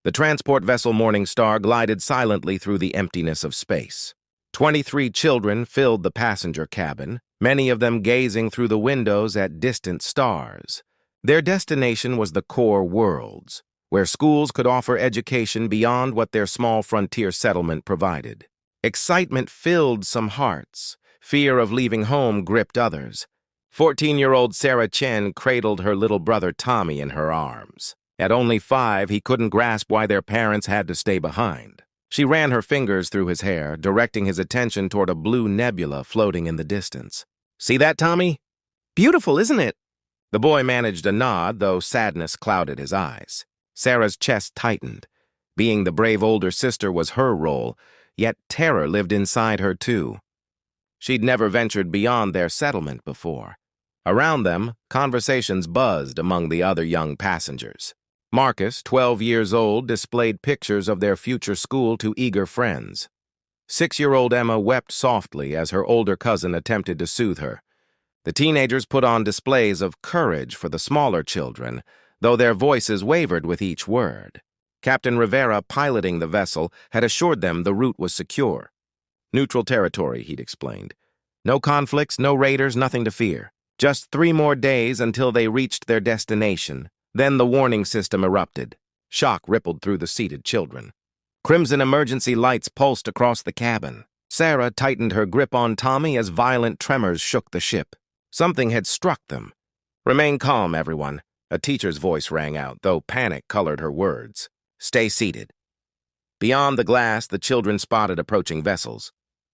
The transport vessel Morning Star glided silently through the emptiness of space. 23 children filled the passenger cabin, many of them gazing through the windows at distant stars. Their destination was the core worlds, where schools could offer education beyond what their small frontier settlement provided. Excitement filled some hearts. Fear of leaving home gripped others. 14-year-old Sarah Chen cradled her little brother Tommy in her arms. At only 5, he couldn't grasp why their parents had to stay behind. She ran her fingers through his hair, directing his attention toward a blue nebula floating in the distance. "See that, Tommy? Beautiful, isn't it?" The boy managed a nod, though sadness clouded his eyes. Sarah's chest tightened. Being the brave older sister was her role, yet terror lived inside her too. She'd never ventured beyond their settlement before. Around them, conversations buzzed among the other young passengers. Marcus, 12 years old, displayed pictures of their future school to eager friends. 6-year-old Emma wept softly as her older cousin attempted to soothe her. The teenagers put on displays of courage for the smaller children, though their voices wavered with each word. Captain Rivera, piloting the vessel, had assured them the route was secure. "Neutral territory," he'd explained. "No conflicts, no raiders, nothing to fear. Just 3 more days until they reached their destination." Then the warning system erupted. Shock rippled through the seated children. Crimson emergency lights pulsed across the cabin. Sarah tightened her grip on Tommy as violent tremors shook the ship. Something had struck them. "Remain calm, everyone," a teacher's voice rang out, though panic colored her words. "Stay seated." Beyond the glass, the children spotted approaching vessels.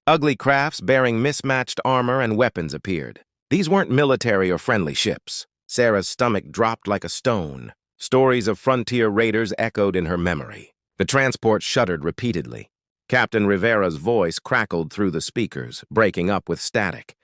Ugly crafts bearing mismatched armor and weapons appeared. These weren't military or friendly ships. Sarah's stomach dropped like a stone. Stories of frontier raiders echoed in her memory. The transport shuddered repeatedly. Captain Rivera's voice crackled through the speakers, breaking up with static.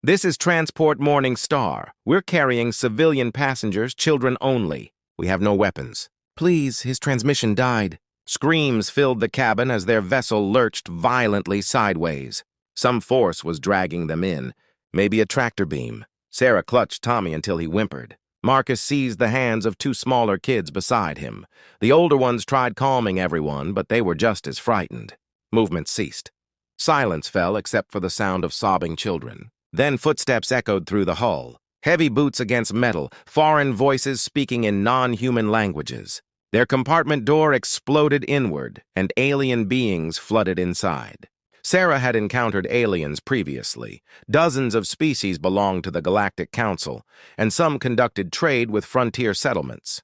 "This is Transport Morning Star. We're carrying civilian passengers, children only. We have no weapons." "Please, his transmission died." Screams filled the cabin as their vessel lurched violently sideways. Some force was dragging them in, maybe a tractor beam. Sarah clutched Tommy until he whimpered. Marcus seized the hands of 2 smaller kids beside him. The older ones tried calming everyone, but they were just as frightened. Movement ceased. Silence fell except for the sound of sobbing children. Then footsteps echoed through the hull. Heavy boots against metal, foreign voices speaking in non-human languages. Their compartment door exploded inward, and alien beings flooded inside. Sarah had encountered aliens previously. Dozens of species belonged to the Galactic Council, and some conducted trade with frontier settlements.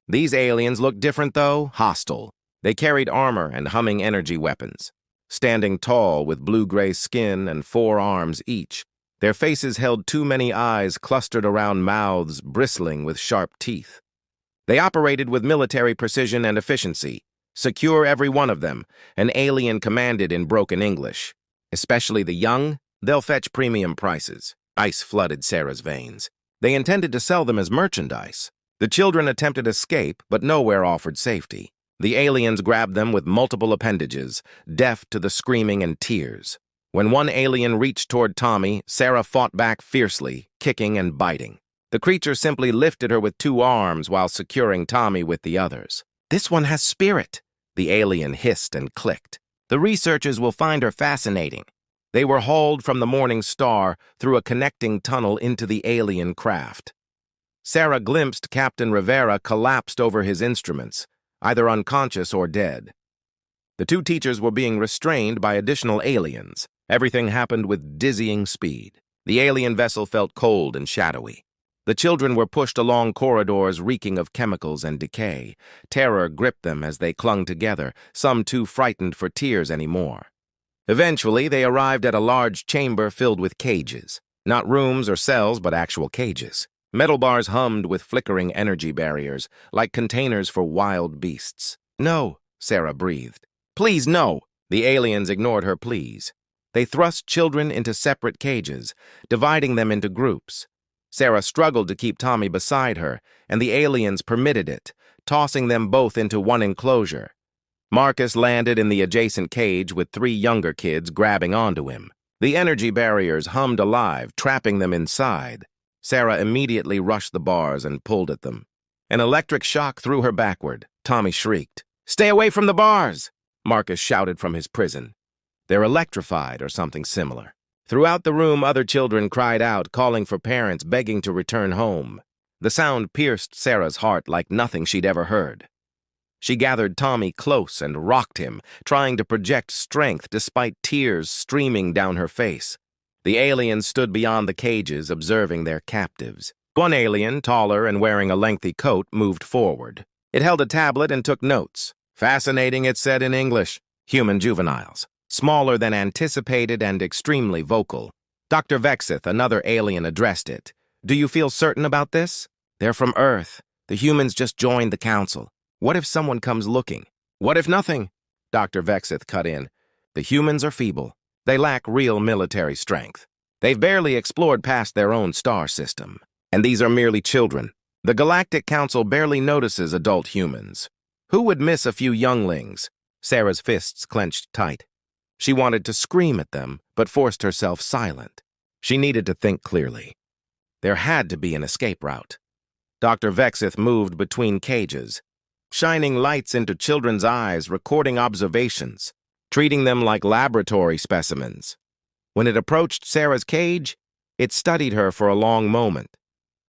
These aliens looked different, though, hostile. They carried armor and humming energy weapons. Standing tall with blue-gray skin and 4 arms each, their faces held too many eyes clustered around mouths bristling with sharp teeth. They operated with military precision and efficiency. "Secure every one of them," an alien commanded in broken English. "Especially the young, they'll fetch premium prices." Ice flooded Sarah's veins. They intended to sell them as merchandise. The children attempted escape, but nowhere offered safety. The aliens grabbed them with multiple appendages, deaf to the screaming and tears. When one alien reached toward Tommy, Sarah fought back fiercely, kicking and biting. The creature simply lifted her with 2 arms while securing Tommy with the others. "This one has spirit," the alien hissed and clicked. "The researchers will find her fascinating." They were hauled from the Morning Star through a connecting tunnel into the alien craft. Sarah glimpsed Captain Rivera collapsed over his instruments, either unconscious or dead. The 2 teachers were being restrained by additional aliens. Everything happened with dizzying speed. The alien vessel felt cold and shadowy. The children were pushed along corridors reeking of chemicals and decay. Terror gripped them as they clung together, some too frightened for tears anymore. Eventually, they arrived at a large chamber filled with cages. Not rooms or cells, but actual cages. Metal bars hummed with flickering energy barriers, like containers for wild beasts. "No," Sarah breathed. "Please, no." The aliens ignored her pleas. They thrust children into separate cages, dividing them into groups. Sarah struggled to keep Tommy beside her, and the aliens permitted it, tossing them both into one enclosure. Marcus landed in the adjacent cage with 3 younger kids grabbing onto him. The energy barriers hummed alive, trapping them inside. Sarah immediately rushed the bars and pulled at them. An electric shock threw her backward. Tommy shrieked. "Stay away from the bars!" Marcus shouted from his prison. "They're electrified," or something similar. Throughout the room, other children cried out, calling for parents, begging to return home. The sound pierced Sarah's heart like nothing she'd ever heard. She gathered Tommy close and rocked him, trying to project strength despite tears streaming down her face. The aliens stood beyond the cages, observing their captives. One alien, taller and wearing a lengthy coat, moved forward. It held a tablet and took notes. "Fascinating," it said in English. "Human juveniles. Smaller than anticipated and extremely vocal." Dr. Vexith, another alien, addressed it. "Do you feel certain about this? They're from Earth. The humans just joined the Council. What if someone comes looking? What if nothing?" Dr. Vexith cut in. "The humans are feeble. They lack real military strength. They've barely explored past their own star system. And these are merely children. The Galactic Council barely notices adult humans. Who would miss a few younglings?" Sarah's fists clenched tight. She wanted to scream at them, but forced herself silent. She needed to think clearly. There had to be an escape route. Dr. Vexith moved between cages, shining lights into children's eyes, recording observations, treating them like laboratory specimens. When it approached Sarah's cage, it studied her for a long moment.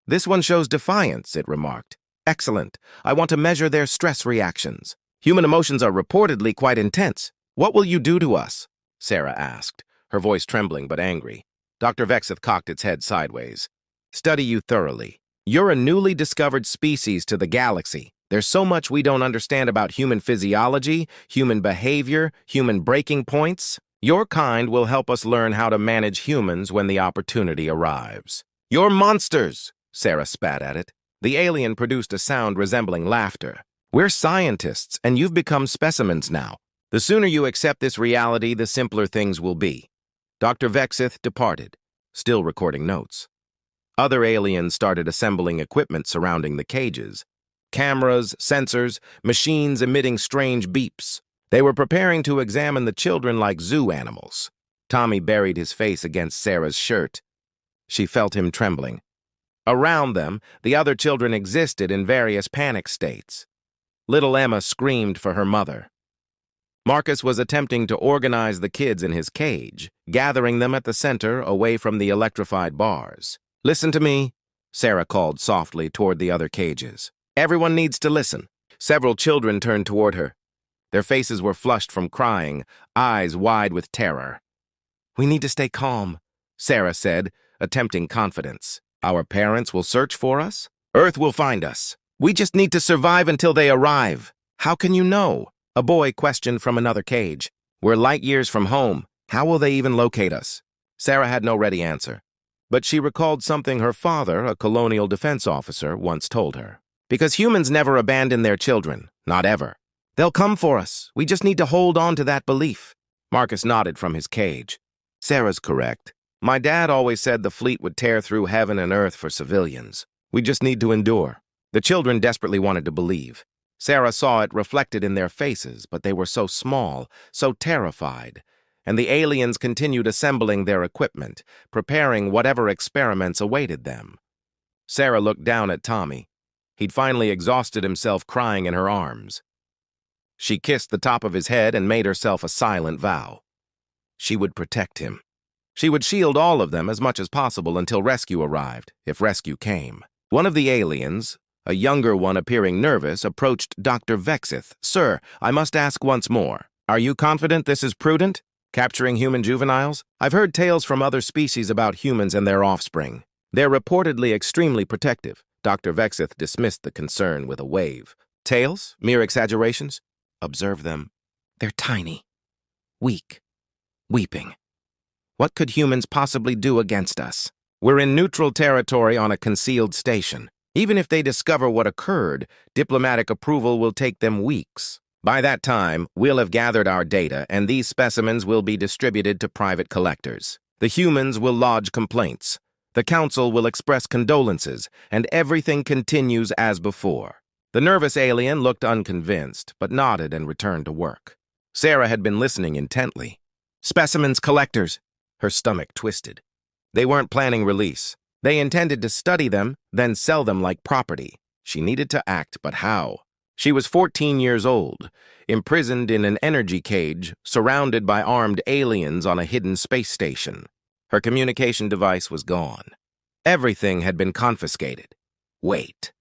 "This one shows defiance," it remarked. "Excellent. I want to measure their stress reactions. Human emotions are reportedly quite intense. What will you do to us?" Sarah asked, her voice trembling but angry. Dr. Vexith cocked its head sideways. "Study you thoroughly. You're a newly discovered species to the galaxy. There's so much we don't understand about human physiology, human behavior, human breaking points. Your kind will help us learn how to manage humans when the opportunity arrives." "You're monsters!" Sarah spat at it. The alien produced a sound resembling laughter. "We're scientists, and you've become specimens now. The sooner you accept this reality, the simpler things will be." Dr. Vexith departed, still recording notes. Other aliens started assembling equipment surrounding the cages. Cameras, sensors, machines emitting strange beeps. They were preparing to examine the children like zoo animals. Tommy buried his face against Sarah's shirt. She felt him trembling. Around them, the other children existed in various panic states. Little Emma screamed for her mother. Marcus was attempting to organize the kids in his cage, gathering them at the center away from the electrified bars. "Listen to me," Sarah called softly toward the other cages. "Everyone needs to listen." Several children turned toward her. Their faces were flushed from crying, eyes wide with terror. "We need to stay calm," Sarah said, attempting confidence. "Our parents will search for us. Earth will find us. We just need to survive until they arrive." "How can you know?" a boy questioned from another cage. "We're light years from home. How will they even locate us?" Sarah had no ready answer, but she recalled something her father, a colonial defense officer, once told her. "Because humans never abandon their children, not ever. They'll come for us. We just need to hold on to that belief." Marcus nodded from his cage. "Sarah's correct. My dad always said the fleet would tear through heaven and earth for civilians. We just need to endure." The children desperately wanted to believe. Sarah saw it reflected in their faces, but they were so small, so terrified, and the aliens continued assembling their equipment, preparing whatever experiments awaited them. Sarah looked down at Tommy. He'd finally exhausted himself crying in her arms. She kissed the top of his head and made herself a silent vow. She would protect him. She would shield all of them as much as possible until rescue arrived, if rescue came. One of the aliens, a younger one appearing nervous, approached Dr. Vexith. "Sir, I must ask once more. Are you confident this is prudent? Capturing human juveniles? I've heard tales from other species about humans and their offspring. They're reportedly extremely protective." Dr. Vexith dismissed the concern with a wave. "Tales? Mere exaggerations? Observe them. They're tiny, weak, weeping. What could humans possibly do against us? We're in neutral territory on a concealed station. Even if they discover what occurred, diplomatic approval will take them weeks. By that time, we'll have gathered our data, and these specimens will be distributed to private collectors. The humans will lodge complaints. The Council will express condolences, and everything continues as before." The nervous alien looked unconvinced, but nodded and returned to work. Sarah had been listening intently. "Specimens collectors." Her stomach twisted. They weren't planning release. They intended to study them, then sell them like property. She needed to act, but how? She was 14 years old, imprisoned in an energy cage, surrounded by armed aliens on a hidden space station. Her communication device was gone. Everything had been confiscated. Wait.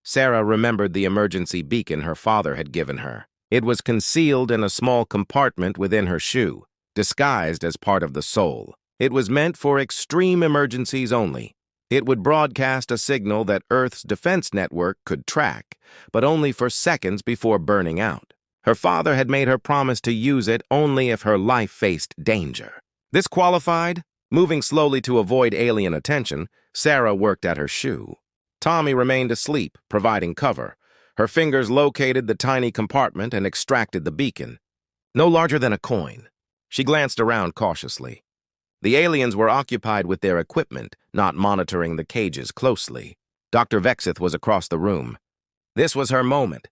Sarah remembered the emergency beacon her father had given her. It was concealed in a small compartment within her shoe, disguised as part of the soul. It was meant for extreme emergencies only. It would broadcast a signal that Earth's defense network could track, but only for seconds before burning out. Her father had made her promise to use it only if her life faced danger. This qualified. Moving slowly to avoid alien attention, Sarah worked at her shoe. Tommy remained asleep, providing cover. Her fingers located the tiny compartment and extracted the beacon. No larger than a coin. She glanced around cautiously. The aliens were occupied with their equipment, not monitoring the cages closely. Dr. Vexith was across the room. This was her moment.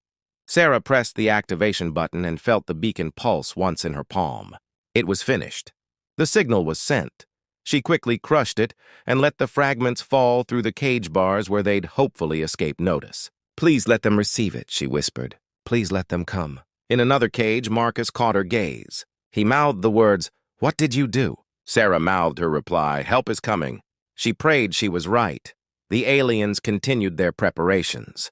Sarah pressed the activation button and felt the beacon pulse once in her palm. It was finished. The signal was sent. She quickly crushed it and let the fragments fall through the cage bars where they'd hopefully escape notice. "Please let them receive it," she whispered. "Please let them come." In another cage, Marcus caught her gaze. He mouthed the words, "What did you do?" Sarah mouthed her reply, "Help is coming." She prayed she was right. The aliens continued their preparations.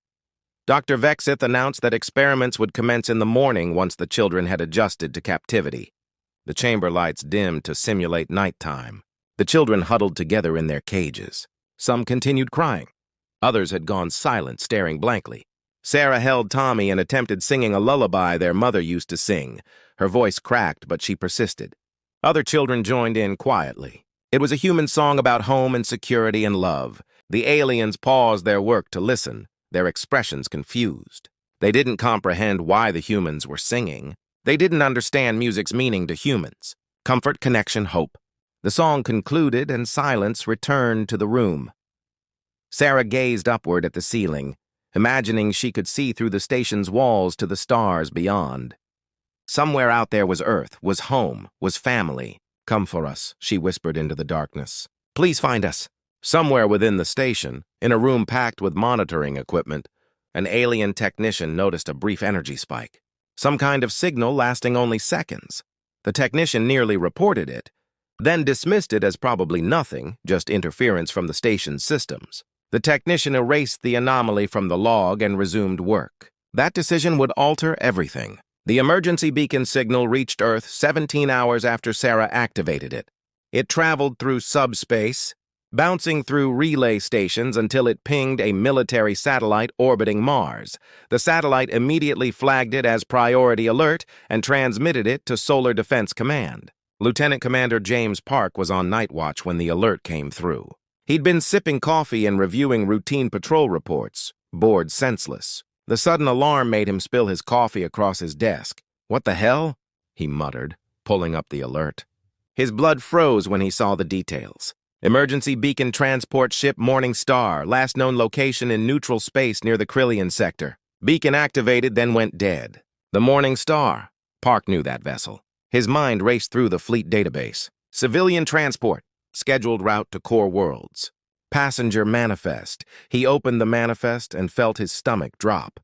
Dr. Vexith announced that experiments would commence in the morning once the children had adjusted to captivity. The chamber lights dimmed to simulate nighttime. The children huddled together in their cages. Some continued crying. Others had gone silent, staring blankly. Sarah held Tommy and attempted singing a lullaby their mother used to sing. Her voice cracked, but she persisted. Other children joined in quietly. It was a human song about home and security and love. The aliens paused their work to listen, their expressions confused. They didn't comprehend why the humans were singing. They didn't understand music's meaning to humans. Comfort, connection, hope. The song concluded and silence returned to the room. Sarah gazed upward at the ceiling, imagining she could see through the station's walls to the stars beyond. Somewhere out there was Earth, was home, was family. "Come for us," she whispered into the darkness. "Please find us." Somewhere within the station, in a room packed with monitoring equipment, an alien technician noticed a brief energy spike. Some kind of signal lasting only seconds. The technician nearly reported it, then dismissed it as probably nothing, just interference from the station's systems. The technician erased the anomaly from the log and resumed work. That decision would alter everything. The emergency beacon signal reached Earth 17 hours after Sarah activated it. It traveled through subspace, bouncing through relay stations until it pinged a military satellite orbiting Mars. The satellite immediately flagged it as priority alert and transmitted it to Solar Defense Command. Lieutenant Commander James Park was on night watch when the alert came through. He'd been sipping coffee and reviewing routine patrol reports, bored senseless. The sudden alarm made him spill his coffee across his desk. "What the hell?" he muttered, pulling up the alert. His blood froze when he saw the details. Emergency beacon transport ship Morning Star, last known location in neutral space near the Krillian sector. Beacon activated, then went dead. The Morning Star. Park knew that vessel. His mind raced through the fleet database. Civilian transport. Scheduled route to core worlds. Passenger manifest. He opened the manifest and felt his stomach drop.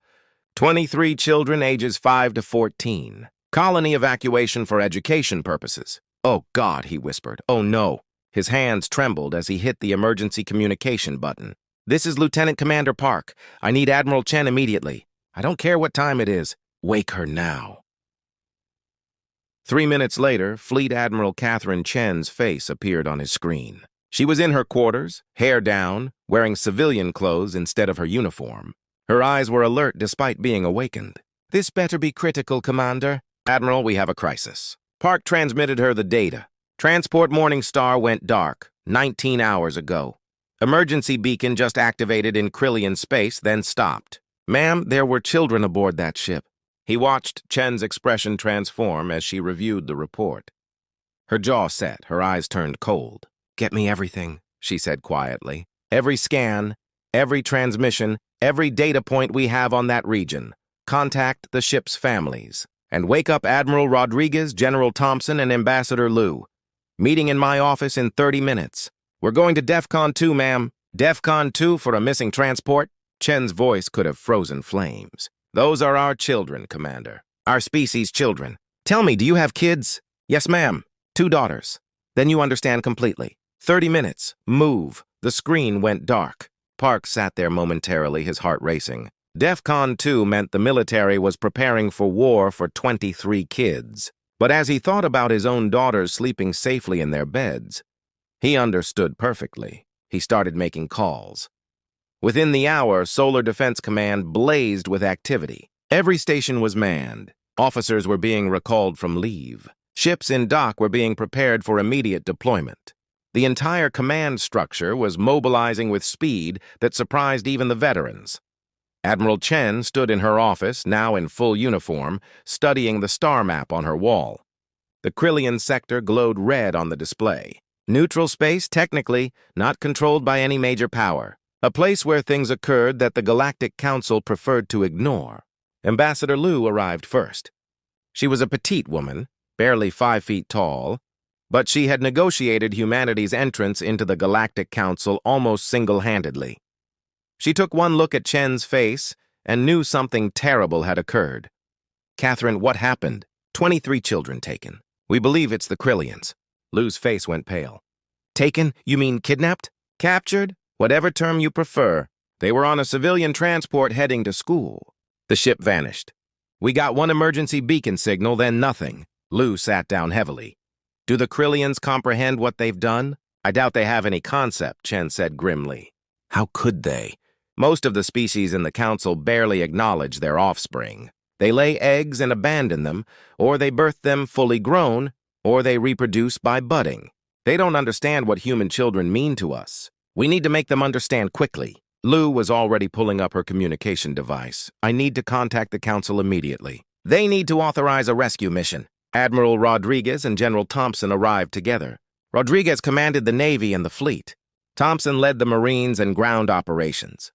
23 children ages 5 to 14. Colony evacuation for education purposes. "Oh God," he whispered. "Oh no." His hands trembled as he hit the emergency communication button. "This is Lieutenant Commander Park. I need Admiral Chen immediately. I don't care what time it is. Wake her now." 3 minutes later, Fleet Admiral Catherine Chen's face appeared on his screen. She was in her quarters, hair down, wearing civilian clothes instead of her uniform. Her eyes were alert despite being awakened. "This better be critical, Commander." "Admiral, we have a crisis." Park transmitted her the data. Transport Morning Star went dark 19 hours ago. Emergency beacon just activated in Krillian space, then stopped. "Ma'am, there were children aboard that ship." He watched Chen's expression transform as she reviewed the report. Her jaw set, her eyes turned cold. "Get me everything," she said quietly. "Every scan, every transmission, every data point we have on that region. Contact the ship's families. And wake up Admiral Rodriguez, General Thompson, and Ambassador Liu. Meeting in my office in 30 minutes. We're going to DEFCON 2, ma'am. DEFCON 2 for a missing transport?" Chen's voice could have frozen flames. Those are our children, Commander. Our species' children. Tell me, do you have kids? Yes, ma'am. 2 daughters. Then you understand completely. 30 minutes. Move. The screen went dark. Park sat there momentarily, his heart racing. DEFCON 2 meant the military was preparing for war for 23 kids. But as he thought about his own daughters sleeping safely in their beds, he understood perfectly. He started making calls. Within the hour, Solar Defense Command blazed with activity. Every station was manned. Officers were being recalled from leave. Ships in dock were being prepared for immediate deployment. The entire command structure was mobilizing with speed that surprised even the veterans. Admiral Chen stood in her office, now in full uniform, studying the star map on her wall. The Krillian sector glowed red on the display. Neutral space, technically, not controlled by any major power. A place where things occurred that the Galactic Council preferred to ignore. Ambassador Lu arrived first. She was a petite woman, barely 5 feet tall, but she had negotiated humanity's entrance into the Galactic Council almost single-handedly. She took one look at Chen's face and knew something terrible had occurred. Catherine, what happened? 23 children taken. We believe it's the Krillians. Lu's face went pale. Taken? You mean kidnapped? Captured? Whatever term you prefer. They were on a civilian transport heading to school. The ship vanished. We got one emergency beacon signal, then nothing. Lu sat down heavily. Do the Krillians comprehend what they've done? I doubt they have any concept, Chen said grimly. How could they? Most of the species in the Council barely acknowledge their offspring. They lay eggs and abandon them, or they birth them fully grown, or they reproduce by budding. They don't understand what human children mean to us. We need to make them understand quickly. Lu was already pulling up her communication device. I need to contact the Council immediately. They need to authorize a rescue mission. Admiral Rodriguez and General Thompson arrived together. Rodriguez commanded the Navy and the fleet. Thompson led the Marines and ground operations.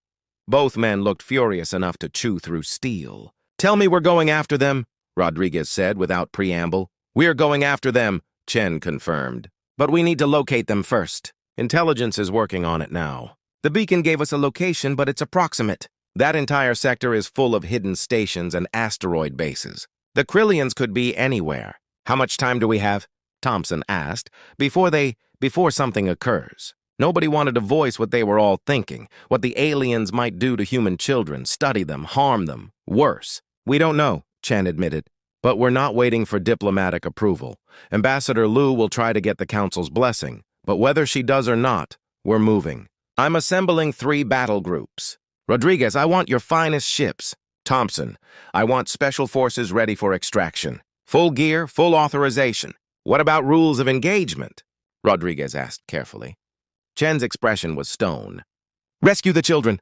Both men looked furious enough to chew through steel. Tell me we're going after them, Rodriguez said without preamble. We're going after them, Chen confirmed. But we need to locate them first. Intelligence is working on it now. The beacon gave us a location, but it's approximate. That entire sector is full of hidden stations and asteroid bases. The Krillians could be anywhere. How much time do we have? Thompson asked, before something occurs. Nobody wanted to voice what they were all thinking, what the aliens might do to human children, study them, harm them, worse. We don't know, Chen admitted, but we're not waiting for diplomatic approval. Ambassador Lu will try to get the Council's blessing, but whether she does or not, we're moving. I'm assembling 3 battle groups. Rodriguez, I want your finest ships. Thompson, I want special forces ready for extraction. Full gear, full authorization. What about rules of engagement? Rodriguez asked carefully. Chen's expression was stone. Rescue the children.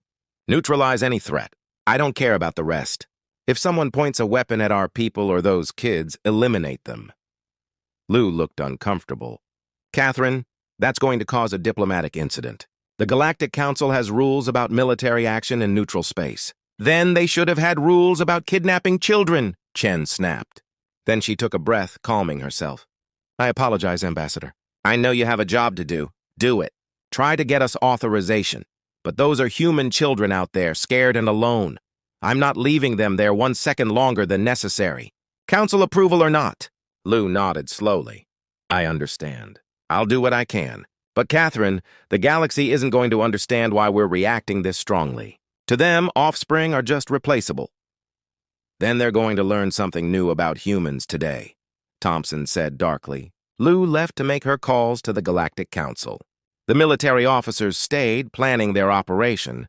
Neutralize any threat. I don't care about the rest. If someone points a weapon at our people or those kids, eliminate them. Lu looked uncomfortable. Catherine, that's going to cause a diplomatic incident. The Galactic Council has rules about military action in neutral space. Then they should have had rules about kidnapping children, Chen snapped. Then she took a breath, calming herself. I apologize, Ambassador. I know you have a job to do. Do it. Try to get us authorization. But those are human children out there, scared and alone. I'm not leaving them there 1 second longer than necessary. Council approval or not? Lu nodded slowly. I understand. I'll do what I can. But Catherine, the galaxy isn't going to understand why we're reacting this strongly. To them, offspring are just replaceable. Then they're going to learn something new about humans today, Thompson said darkly. Lu left to make her calls to the Galactic Council. The military officers stayed, planning their operation.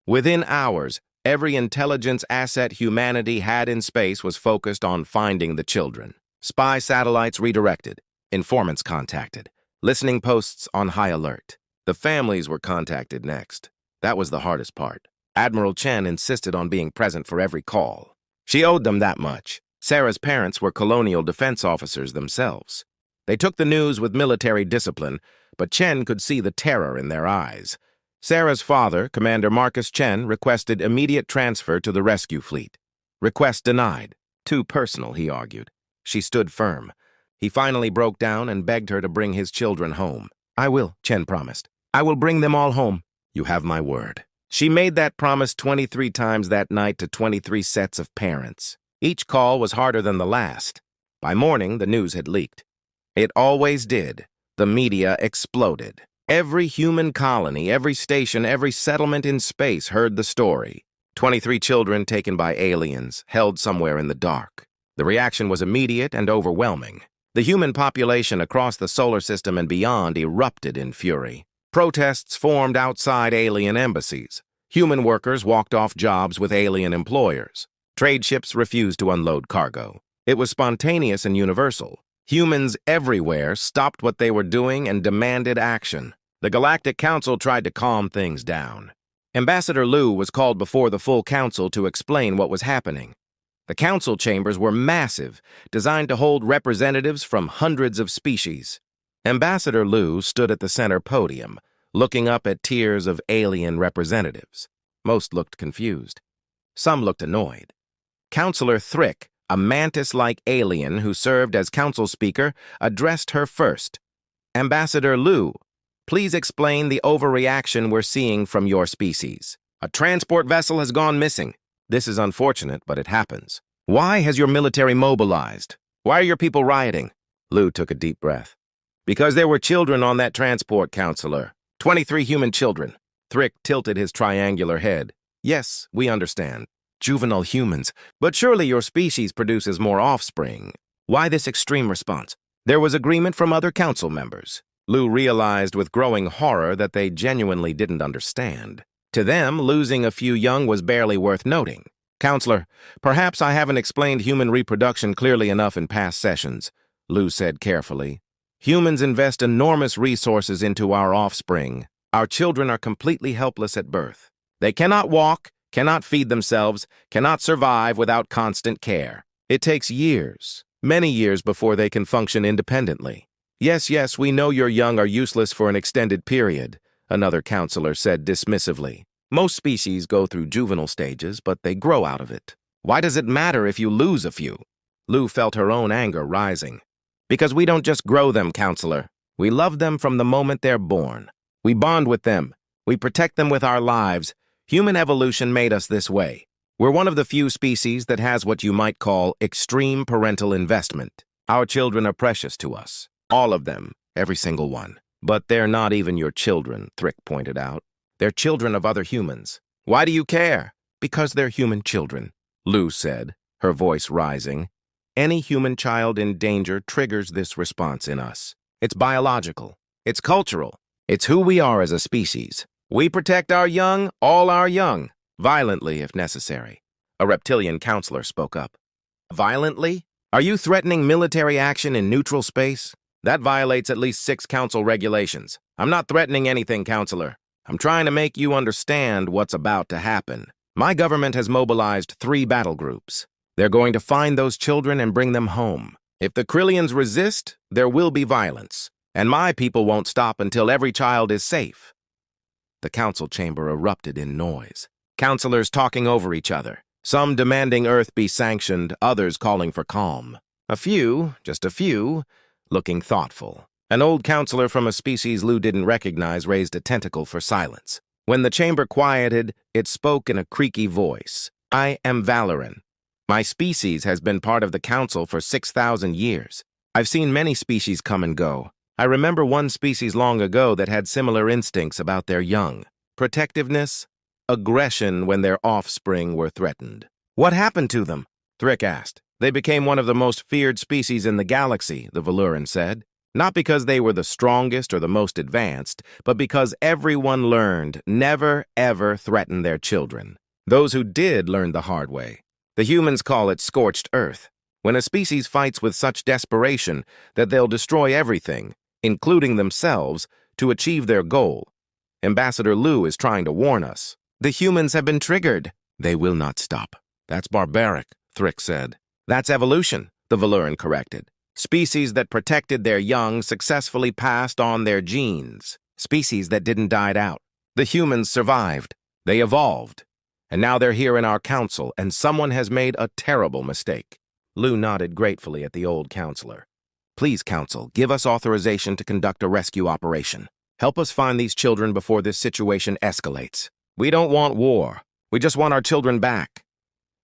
Within hours, every intelligence asset humanity had in space was focused on finding the children. Spy satellites redirected, informants contacted, listening posts on high alert. The families were contacted next. That was the hardest part. Admiral Chen insisted on being present for every call. She owed them that much. Sarah's parents were colonial defense officers themselves. They took the news with military discipline, but Chen could see the terror in their eyes. Sarah's father, Commander Marcus Chen, requested immediate transfer to the rescue fleet. Request denied. Too personal, he argued. She stood firm. He finally broke down and begged her to bring his children home. I will, Chen promised. I will bring them all home. You have my word. She made that promise 23 times that night to 23 sets of parents. Each call was harder than the last. By morning, the news had leaked. It always did. The media exploded. Every human colony, every station, every settlement in space heard the story. 23 children taken by aliens, held somewhere in the dark. The reaction was immediate and overwhelming. The human population across the solar system and beyond erupted in fury. Protests formed outside alien embassies. Human workers walked off jobs with alien employers. Trade ships refused to unload cargo. It was spontaneous and universal. Humans everywhere stopped what they were doing and demanded action. The Galactic Council tried to calm things down. Ambassador Liu was called before the full council to explain what was happening. The council chambers were massive, designed to hold representatives from hundreds of species. Ambassador Liu stood at the center podium, looking up at tiers of alien representatives. Most looked confused. Some looked annoyed. Counselor Thrick, a mantis-like alien who served as council speaker, addressed her first. Ambassador Liu, please explain the overreaction we're seeing from your species. A transport vessel has gone missing. This is unfortunate, but it happens. Why has your military mobilized? Why are your people rioting? Liu took a deep breath. Because there were children on that transport, Counselor. 23 human children. Thrick tilted his triangular head. Yes, we understand. Juvenile humans. But surely your species produces more offspring. Why this extreme response? There was agreement from other council members. Liu realized with growing horror that they genuinely didn't understand. To them, losing a few young was barely worth noting. Counselor, perhaps I haven't explained human reproduction clearly enough in past sessions, Liu said carefully. Humans invest enormous resources into our offspring. Our children are completely helpless at birth. They cannot walk, cannot feed themselves, cannot survive without constant care. It takes years, many years before they can function independently. Yes, we know your young are useless for an extended period, another counselor said dismissively. Most species go through juvenile stages, but they grow out of it. Why does it matter if you lose a few? Liu felt her own anger rising. Because we don't just grow them, Counselor. We love them from the moment they're born. We bond with them. We protect them with our lives. Human evolution made us this way. We're one of the few species that has what you might call extreme parental investment. Our children are precious to us. All of them, every single one. But they're not even your children, Thrick pointed out. They're children of other humans. Why do you care? Because they're human children, Liu said, her voice rising. Any human child in danger triggers this response in us. It's biological. It's cultural. It's who we are as a species. We protect our young, all our young, violently if necessary. A reptilian counselor spoke up. Violently? Are you threatening military action in neutral space? That violates at least 6 council regulations. I'm not threatening anything, Counselor. I'm trying to make you understand what's about to happen. My government has mobilized 3 battle groups. They're going to find those children and bring them home. If the Krillians resist, there will be violence. And my people won't stop until every child is safe. The council chamber erupted in noise. Counselors talking over each other. Some demanding Earth be sanctioned, others calling for calm. A few, just a few, looking thoughtful. An old counselor from a species Liu didn't recognize raised a tentacle for silence. When the chamber quieted, it spoke in a creaky voice. I am Valoran. My species has been part of the council for 6,000 years. I've seen many species come and go. I remember one species long ago that had similar instincts about their young. Protectiveness, aggression when their offspring were threatened. What happened to them? Thrick asked. They became one of the most feared species in the galaxy, the Valoran said. Not because they were the strongest or the most advanced, but because everyone learned never, ever threaten their children. Those who did learned the hard way. The humans call it scorched earth. When a species fights with such desperation that they'll destroy everything, including themselves, to achieve their goal. Ambassador Liu is trying to warn us. The humans have been triggered. They will not stop. That's barbaric, Thrick said. That's evolution, the Valoran corrected. Species that protected their young successfully passed on their genes. Species that didn't die out. The humans survived. They evolved. And now they're here in our council, and someone has made a terrible mistake. Liu nodded gratefully at the old counselor. Please, Council, give us authorization to conduct a rescue operation. Help us find these children before this situation escalates. We don't want war. We just want our children back.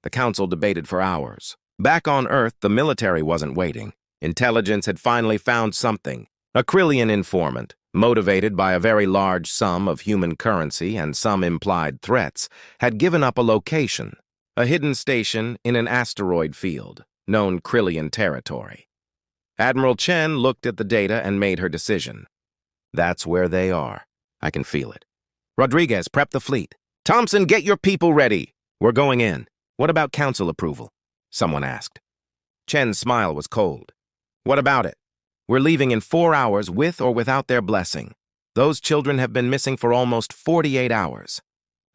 The council debated for hours. Back on Earth, the military wasn't waiting. Intelligence had finally found something. A Krillian informant, motivated by a very large sum of human currency and some implied threats, had given up a location, a hidden station in an asteroid field, known Krillian territory. Admiral Chen looked at the data and made her decision. That's where they are. I can feel it. Rodriguez, prep the fleet. Thompson, get your people ready. We're going in. What about council approval? Someone asked. Chen's smile was cold. What about it? We're leaving in 4 hours with or without their blessing. Those children have been missing for almost 48 hours.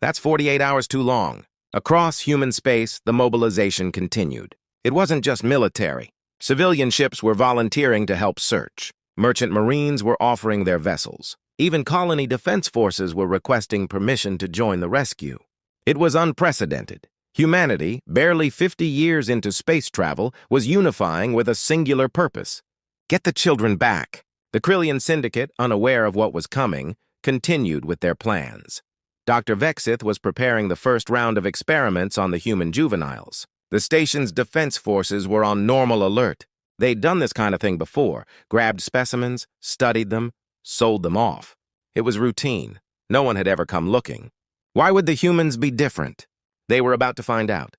That's 48 hours too long. Across human space, the mobilization continued. It wasn't just military. Civilian ships were volunteering to help search. Merchant marines were offering their vessels. Even colony defense forces were requesting permission to join the rescue. It was unprecedented. Humanity, barely 50 years into space travel, was unifying with a singular purpose. Get the children back. The Krillian Syndicate, unaware of what was coming, continued with their plans. Dr. Vexith was preparing the first round of experiments on the human juveniles. The station's defense forces were on normal alert. They'd done this kind of thing before, grabbed specimens, studied them, sold them off. It was routine. No one had ever come looking. Why would the humans be different? They were about to find out.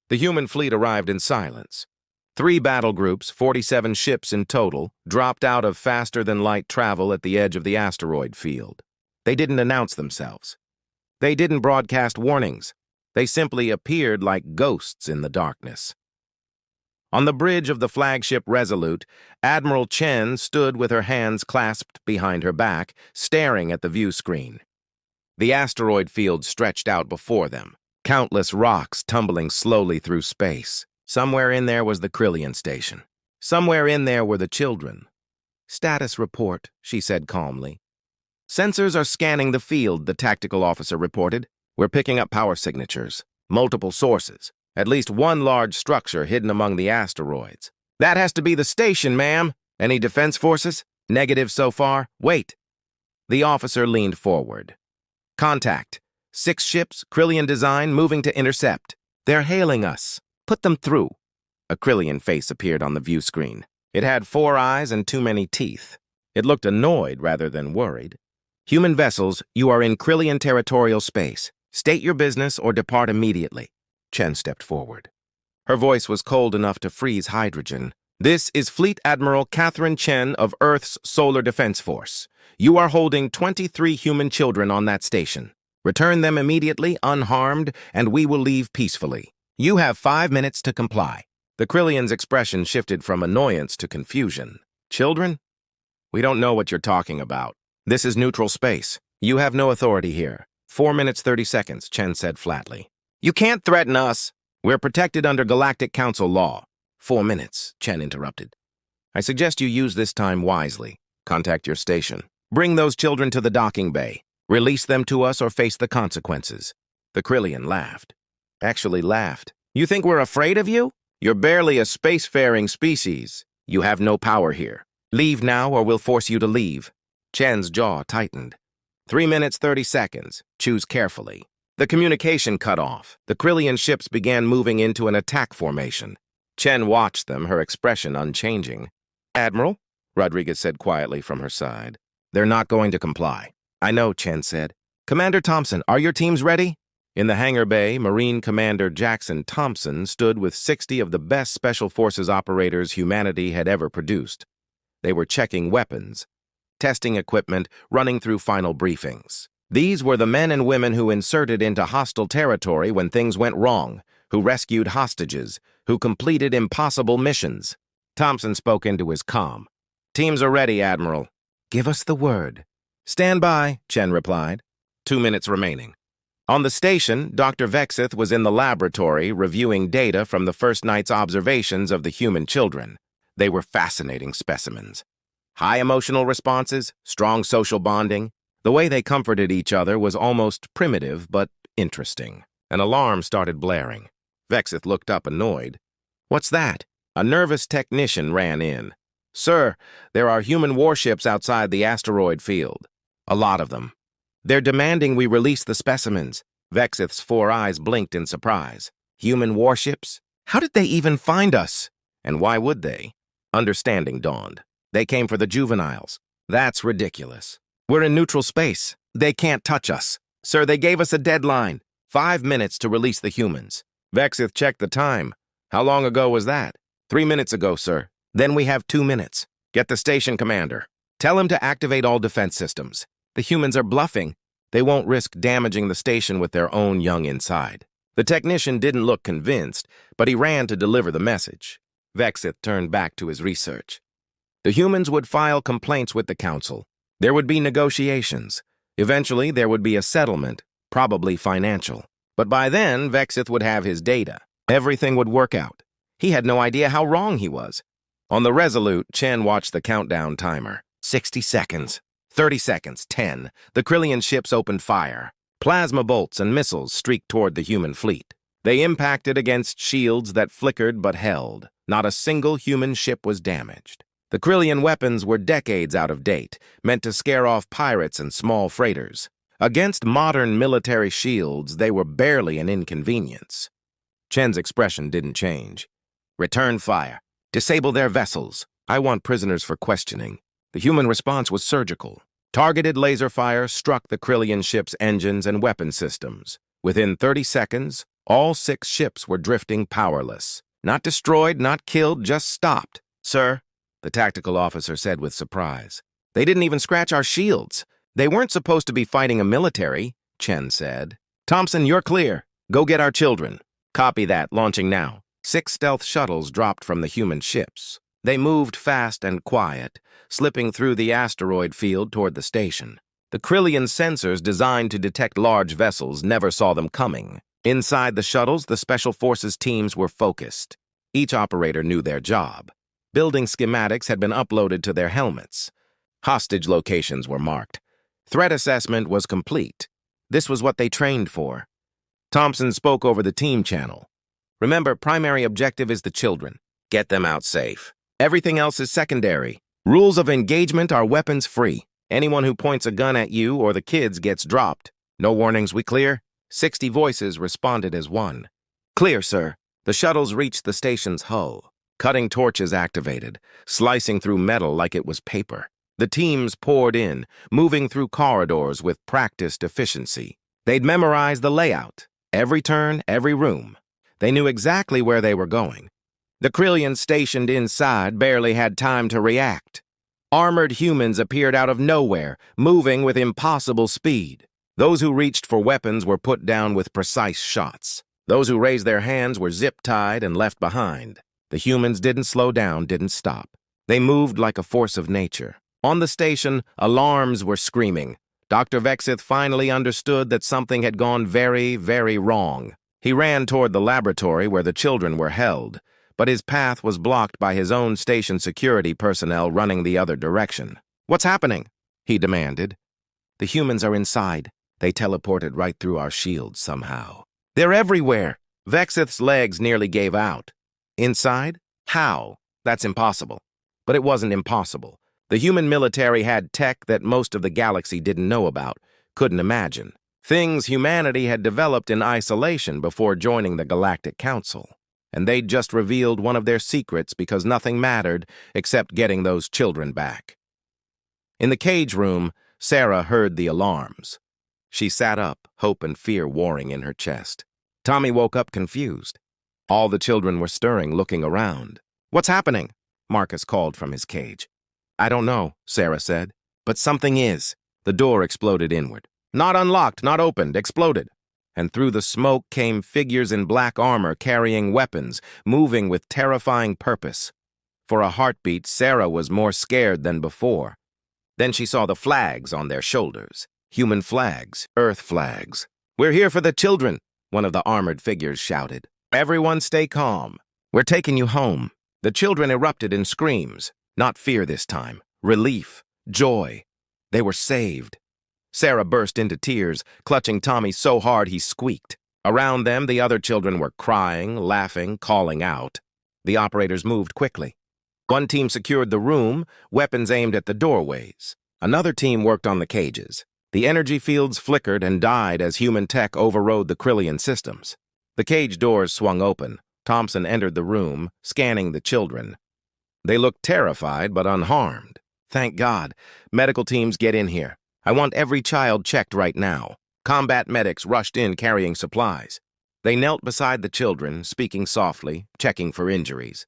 The human fleet arrived in silence. 3 battle groups, 47 ships in total, dropped out of faster-than-light travel at the edge of the asteroid field. They didn't announce themselves. They didn't broadcast warnings. They simply appeared like ghosts in the darkness. On the bridge of the flagship Resolute, Admiral Chen stood with her hands clasped behind her back, staring at the view screen. The asteroid field stretched out before them, countless rocks tumbling slowly through space. Somewhere in there was the Krillian station. Somewhere in there were the children. Status report, she said calmly. Sensors are scanning the field, the tactical officer reported. We're picking up power signatures, multiple sources. At least one large structure hidden among the asteroids. That has to be the station, ma'am. Any defense forces? Negative so far. Wait. The officer leaned forward. Contact. 6 ships, Krillian design, moving to intercept. They're hailing us. Put them through. A Krillian face appeared on the view screen. It had 4 eyes and too many teeth. It looked annoyed rather than worried. Human vessels, you are in Krillian territorial space. State your business or depart immediately. Chen stepped forward. Her voice was cold enough to freeze hydrogen. This is Fleet Admiral Catherine Chen of Earth's Solar Defense Force. You are holding 23 human children on that station. Return them immediately, unharmed, and we will leave peacefully. You have 5 minutes to comply. The Krillian's expression shifted from annoyance to confusion. Children? We don't know what you're talking about. This is neutral space. You have no authority here. 4 minutes, 30 seconds, Chen said flatly. You can't threaten us. We're protected under Galactic Council law. 4 minutes, Chen interrupted. I suggest you use this time wisely. Contact your station. Bring those children to the docking bay. Release them to us or face the consequences. The Krillian laughed. Actually laughed. You think we're afraid of you? You're barely a spacefaring species. You have no power here. Leave now or we'll force you to leave. Chen's jaw tightened. 3 minutes, 30 seconds. Choose carefully. The communication cut off. The Krillian ships began moving into an attack formation. Chen watched them, her expression unchanging. Admiral, Rodriguez said quietly from her side. They're not going to comply. I know, Chen said. Commander Thompson, are your teams ready? In the hangar bay, Marine Commander Jackson Thompson stood with 60 of the best Special Forces operators humanity had ever produced. They were checking weapons, testing equipment, running through final briefings. These were the men and women who inserted into hostile territory when things went wrong, who rescued hostages, who completed impossible missions. Thompson spoke into his comm. Teams are ready, Admiral. Give us the word. Stand by, Chen replied. 2 minutes remaining. On the station, Dr. Vexith was in the laboratory reviewing data from the first night's observations of the human children. They were fascinating specimens. High emotional responses, strong social bonding. The way they comforted each other was almost primitive but interesting. An alarm started blaring. Vexith looked up annoyed. What's that? A nervous technician ran in. Sir, there are human warships outside the asteroid field. A lot of them. They're demanding we release the specimens. Vexith's 4 eyes blinked in surprise. Human warships? How did they even find us? And why would they? Understanding dawned. They came for the juveniles. That's ridiculous. We're in neutral space. They can't touch us. Sir, they gave us a deadline. 5 minutes to release the humans. Vexith checked the time. How long ago was that? 3 minutes ago, sir. Then we have 2 minutes. Get the station commander. Tell him to activate all defense systems. The humans are bluffing. They won't risk damaging the station with their own young inside. The technician didn't look convinced, but he ran to deliver the message. Vexith turned back to his research. The humans would file complaints with the council. There would be negotiations. Eventually, there would be a settlement, probably financial. But by then, Vexith would have his data. Everything would work out. He had no idea how wrong he was. On the Resolute, Chen watched the countdown timer. 60 seconds. 30 seconds. 10. The Krillian ships opened fire. Plasma bolts and missiles streaked toward the human fleet. They impacted against shields that flickered but held. Not a single human ship was damaged. The Krillian weapons were decades out of date, meant to scare off pirates and small freighters. Against modern military shields, they were barely an inconvenience. Chen's expression didn't change. Return fire. Disable their vessels. I want prisoners for questioning. The human response was surgical. Targeted laser fire struck the Krillian ship's engines and weapon systems. Within 30 seconds, all 6 ships were drifting powerless. Not destroyed, not killed, just stopped. Sir, the tactical officer said with surprise. They didn't even scratch our shields. They weren't supposed to be fighting a military, Chen said. Thompson, you're clear. Go get our children. Copy that, launching now. 6 stealth shuttles dropped from the human ships. They moved fast and quiet, slipping through the asteroid field toward the station. The Krillian sensors designed to detect large vessels never saw them coming. Inside the shuttles, the Special Forces teams were focused. Each operator knew their job. Building schematics had been uploaded to their helmets. Hostage locations were marked. Threat assessment was complete. This was what they trained for. Thompson spoke over the team channel. Remember, primary objective is the children. Get them out safe. Everything else is secondary. Rules of engagement are weapons-free. Anyone who points a gun at you or the kids gets dropped. No warnings, we clear? 60 voices responded as one. Clear, sir. The shuttles reached the station's hull. Cutting torches activated, slicing through metal like it was paper. The teams poured in, moving through corridors with practiced efficiency. They'd memorized the layout. Every turn, every room. They knew exactly where they were going. The Krillians stationed inside barely had time to react. Armored humans appeared out of nowhere, moving with impossible speed. Those who reached for weapons were put down with precise shots. Those who raised their hands were zip-tied and left behind. The humans didn't slow down, didn't stop. They moved like a force of nature. On the station, alarms were screaming. Dr. Vexith finally understood that something had gone very, very wrong. He ran toward the laboratory where the children were held, but his path was blocked by his own station security personnel running the other direction. What's happening? He demanded. The humans are inside. They teleported right through our shields somehow. They're everywhere. Vexith's legs nearly gave out. Inside? How? That's impossible. But it wasn't impossible. The human military had tech that most of the galaxy didn't know about, couldn't imagine. Things humanity had developed in isolation before joining the Galactic Council. And they'd just revealed one of their secrets because nothing mattered except getting those children back. In the cage room, Sarah heard the alarms. She sat up, hope and fear warring in her chest. Tommy woke up confused. All the children were stirring, looking around. What's happening? Marcus called from his cage. I don't know, Sarah said. But something is. The door exploded inward. Not unlocked, not opened, exploded. And through the smoke came figures in black armor carrying weapons, moving with terrifying purpose. For a heartbeat, Sarah was more scared than before. Then she saw the flags on their shoulders. Human flags, Earth flags. We're here for the children, one of the armored figures shouted. Everyone stay calm. We're taking you home. The children erupted in screams. Not fear this time. Relief. Joy. They were saved. Sarah burst into tears, clutching Tommy so hard he squeaked. Around them, the other children were crying, laughing, calling out. The operators moved quickly. One team secured the room, weapons aimed at the doorways. Another team worked on the cages. The energy fields flickered and died as human tech overrode the Krillian systems. The cage doors swung open. Thompson entered the room, scanning the children. They looked terrified but unharmed. Thank God. Medical teams, get in here. I want every child checked right now. Combat medics rushed in carrying supplies. They knelt beside the children, speaking softly, checking for injuries.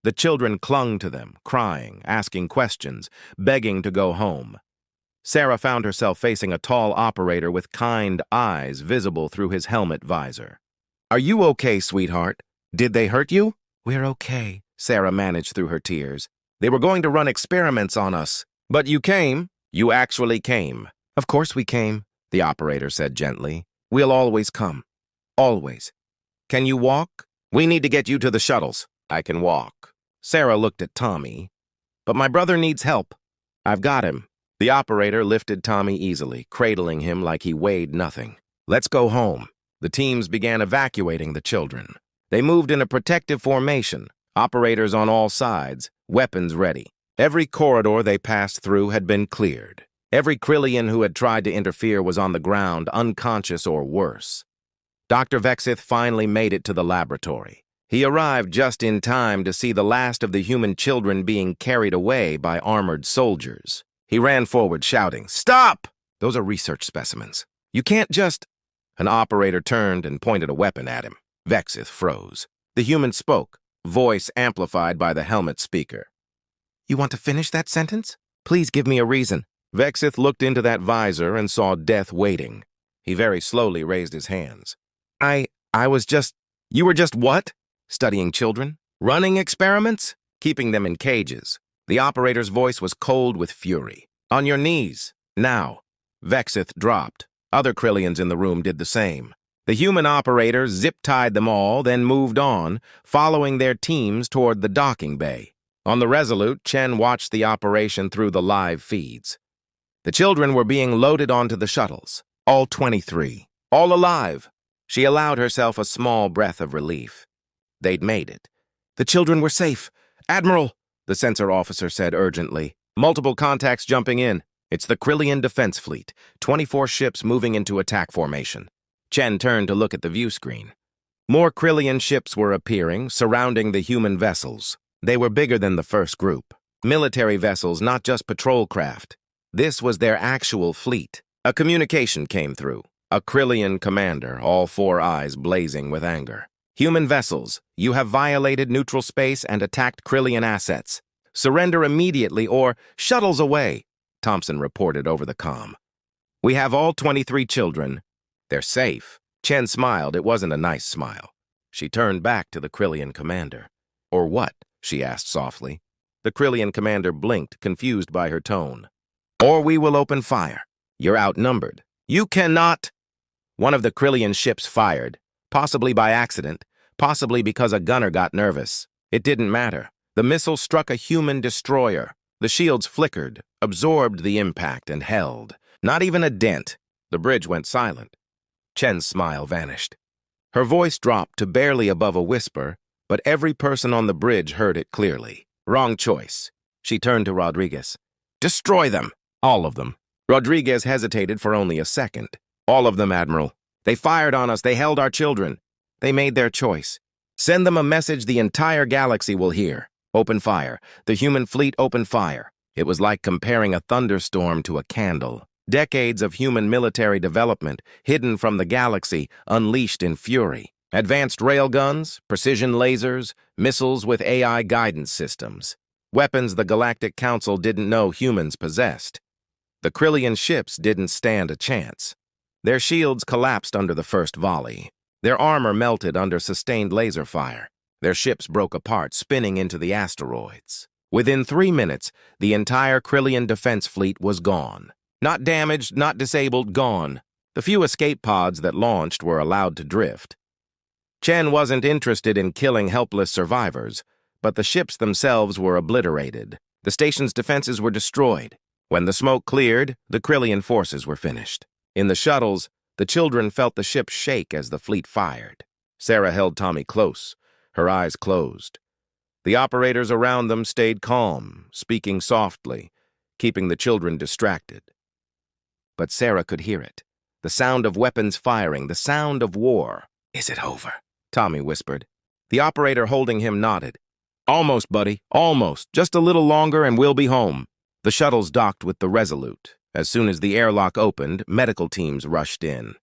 The children clung to them, crying, asking questions, begging to go home. Sarah found herself facing a tall operator with kind eyes visible through his helmet visor. "Are you okay, sweetheart? Did they hurt you?" "We're okay," Sarah managed through her tears. "They were going to run experiments on us." "But you came. You actually came." "Of course we came," the operator said gently. "We'll always come. Always. Can you walk? We need to get you to the shuttles." "I can walk." Sarah looked at Tommy. "But my brother needs help." "I've got him." The operator lifted Tommy easily, cradling him like he weighed nothing. "Let's go home." The teams began evacuating the children. They moved in a protective formation, operators on all sides, weapons ready. Every corridor they passed through had been cleared. Every Krillian who had tried to interfere was on the ground, unconscious or worse. Dr. Vexith finally made it to the laboratory. He arrived just in time to see the last of the human children being carried away by armored soldiers. He ran forward, shouting, "Stop! Those are research specimens. You can't just—" An operator turned and pointed a weapon at him. Vexith froze. The human spoke, voice amplified by the helmet speaker. "You want to finish that sentence? Please give me a reason." Vexith looked into that visor and saw death waiting. He very slowly raised his hands. I was just—" "You were just what?" "Studying children. Running experiments. Keeping them in cages." The operator's voice was cold with fury. "On your knees. Now." Vexith dropped. Other Krillians in the room did the same. The human operator zip-tied them all, then moved on, following their teams toward the docking bay. On the Resolute, Chen watched the operation through the live feeds. The children were being loaded onto the shuttles. All 23. All alive. She allowed herself a small breath of relief. They'd made it. "The children were safe. Admiral," the sensor officer said urgently. "Multiple contacts jumping in. It's the Krillian Defense Fleet, 24 ships moving into attack formation." Chen turned to look at the view screen. More Krillian ships were appearing, surrounding the human vessels. They were bigger than the first group. Military vessels, not just patrol craft. This was their actual fleet. A communication came through. A Krillian commander, all 4 eyes blazing with anger. "Human vessels, you have violated neutral space and attacked Krillian assets. Surrender immediately or shuttles away," Thompson reported over the comm. "We have all 23 children. They're safe." Chen smiled. It wasn't a nice smile. She turned back to the Krillian commander. "Or what?" she asked softly. The Krillian commander blinked, confused by her tone. "Or we will open fire. You're outnumbered. You cannot—" One of the Krillian ships fired, possibly by accident, possibly because a gunner got nervous. It didn't matter. The missile struck a human destroyer. The shields flickered, absorbed the impact, and held. Not even a dent. The bridge went silent. Chen's smile vanished. Her voice dropped to barely above a whisper, but every person on the bridge heard it clearly. "Wrong choice." She turned to Rodriguez. "Destroy them." "All of them." Rodriguez hesitated for only a second. "All of them, Admiral. They fired on us. They held our children. They made their choice. Send them a message the entire galaxy will hear. Open fire. The human fleet opened fire." It was like comparing a thunderstorm to a candle. Decades of human military development, hidden from the galaxy, unleashed in fury. Advanced railguns, precision lasers, missiles with AI guidance systems. Weapons the Galactic Council didn't know humans possessed. The Krillian ships didn't stand a chance. Their shields collapsed under the first volley. Their armor melted under sustained laser fire. Their ships broke apart, spinning into the asteroids. Within 3 minutes, the entire Krillian defense fleet was gone. Not damaged, not disabled, gone. The few escape pods that launched were allowed to drift. Chen wasn't interested in killing helpless survivors, but the ships themselves were obliterated. The station's defenses were destroyed. When the smoke cleared, the Krillian forces were finished. In the shuttles, the children felt the ship shake as the fleet fired. Sarah held Tommy close, her eyes closed. The operators around them stayed calm, speaking softly, keeping the children distracted. but Sarah could hear it. The sound of weapons firing, the sound of war. "Is it over?" Tommy whispered. The operator holding him nodded. "Almost, buddy, almost. Just a little longer and we'll be home." The shuttles docked with the Resolute. As soon as the airlock opened, medical teams rushed in.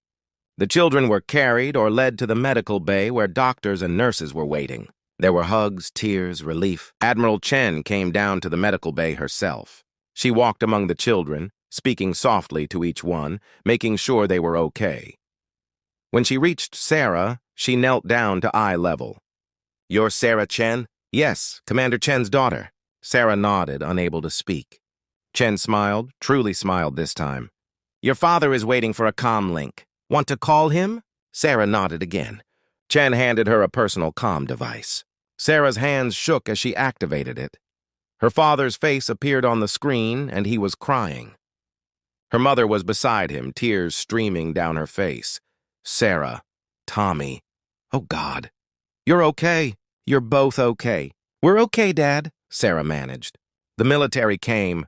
The children were carried or led to the medical bay where doctors and nurses were waiting. There were hugs, tears, relief. Admiral Chen came down to the medical bay herself. She walked among the children, speaking softly to each one, making sure they were okay. When she reached Sarah, she knelt down to eye level. "You're Sarah Chen?" "Yes, Commander Chen's daughter." Sarah nodded, unable to speak. Chen smiled, truly smiled this time. "Your father is waiting for a comm link. Want to call him?" Sarah nodded again. Chen handed her a personal comm device. Sarah's hands shook as she activated it. Her father's face appeared on the screen, and he was crying. Her mother was beside him, tears streaming down her face. Sarah. Tommy. "Oh, God. You're okay. You're both okay." "We're okay, Dad," Sarah managed. "The military came.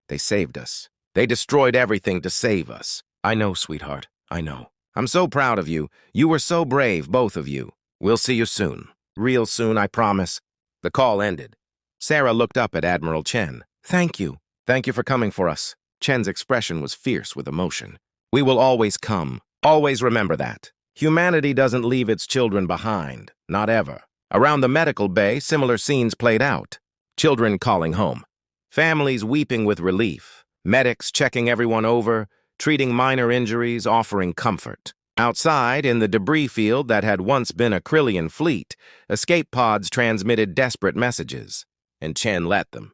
They saved us. They destroyed everything to save us." "I know, sweetheart. I know. I'm so proud of you. You were so brave, both of you. We'll see you soon. Real soon, I promise." The call ended. Sarah looked up at Admiral Chen. "Thank you. Thank you for coming for us." Chen's expression was fierce with emotion. "We will always come. Always remember that. Humanity doesn't leave its children behind. Not ever." Around the medical bay, similar scenes played out. Children calling home. Families weeping with relief. Medics checking everyone over, treating minor injuries, offering comfort. Outside, in the debris field that had once been a Krillian fleet, escape pods transmitted desperate messages. And Chen let them.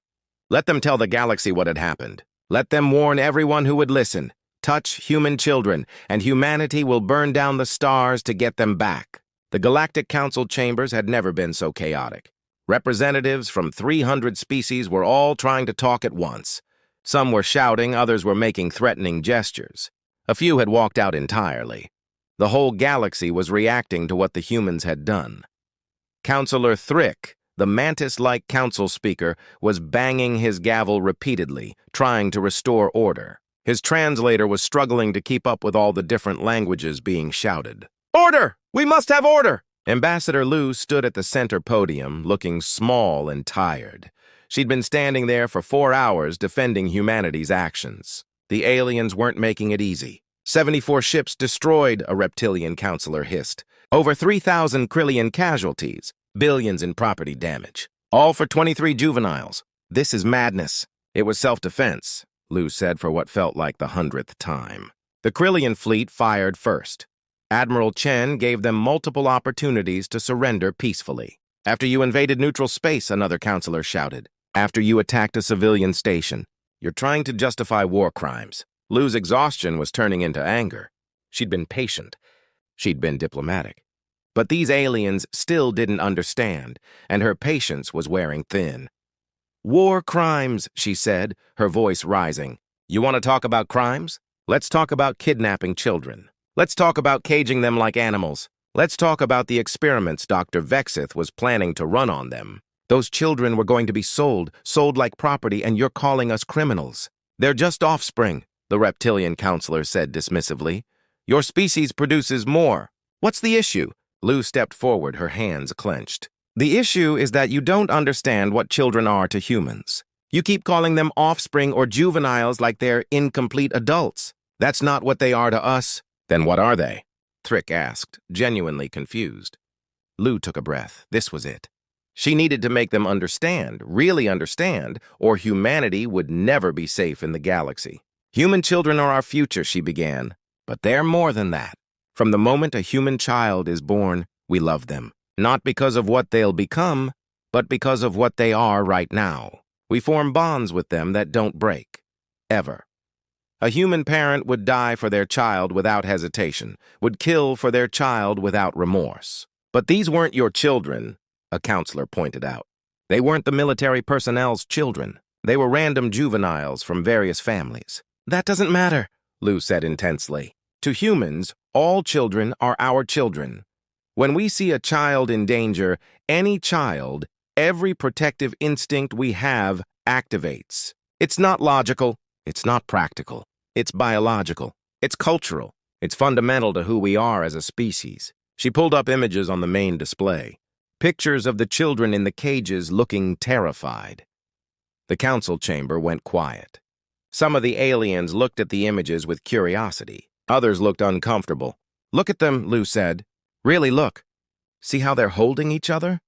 Let them tell the galaxy what had happened. Let them warn everyone who would listen. Touch human children, and humanity will burn down the stars to get them back. The Galactic Council chambers had never been so chaotic. Representatives from 300 species were all trying to talk at once. Some were shouting, others were making threatening gestures. A few had walked out entirely. The whole galaxy was reacting to what the humans had done. Councillor Thrick, the mantis-like council speaker, was banging his gavel repeatedly, trying to restore order. His translator was struggling to keep up with all the different languages being shouted. "Order! We must have order!" Ambassador Lu stood at the center podium, looking small and tired. She'd been standing there for 4 hours defending humanity's actions. The aliens weren't making it easy. 74 ships destroyed, a reptilian councillor hissed. Over 3,000 Krillian casualties, billions in property damage. All for 23 juveniles. "This is madness." "It was self-defense," Lu said for what felt like the 100th time. The Krillian fleet fired first. Admiral Chen gave them multiple opportunities to surrender peacefully. "After you invaded neutral space," another councillor shouted. "After you attacked a civilian station. You're trying to justify war crimes." Lu's exhaustion was turning into anger. She'd been patient. She'd been diplomatic. But these aliens still didn't understand, and her patience was wearing thin. "War crimes," she said, her voice rising. "You want to talk about crimes? Let's talk about kidnapping children. Let's talk about caging them like animals. Let's talk about the experiments Dr. Vexith was planning to run on them. Those children were going to be sold like property, and you're calling us criminals. They're just offspring," the reptilian councillor said dismissively. "Your species produces more. What's the issue?" Lu stepped forward, her hands clenched. "The issue is that you don't understand what children are to humans. You keep calling them offspring or juveniles like they're incomplete adults. That's not what they are to us." "Then what are they?" Thrick asked, genuinely confused. Lu took a breath. This was it. She needed to make them understand, really understand, or humanity would never be safe in the galaxy. "Human children are our future," she began. "But they're more than that. From the moment a human child is born, we love them. Not because of what they'll become, but because of what they are right now. We form bonds with them that don't break. Ever. A human parent would die for their child without hesitation, would kill for their child without remorse. But these weren't your children," a counselor pointed out. "They weren't the military personnel's children. They were random juveniles from various families." "That doesn't matter," Lu said intensely. "To humans, all children are our children. When we see a child in danger, any child, every protective instinct we have activates. It's not logical. It's not practical. It's biological. It's cultural. It's fundamental to who we are as a species. She pulled up images on the main display. Pictures of the children in the cages looking terrified. The council chamber went quiet. Some of the aliens looked at the images with curiosity. Others looked uncomfortable. "Look at them," Lou said. "Really look. See how they're holding each other?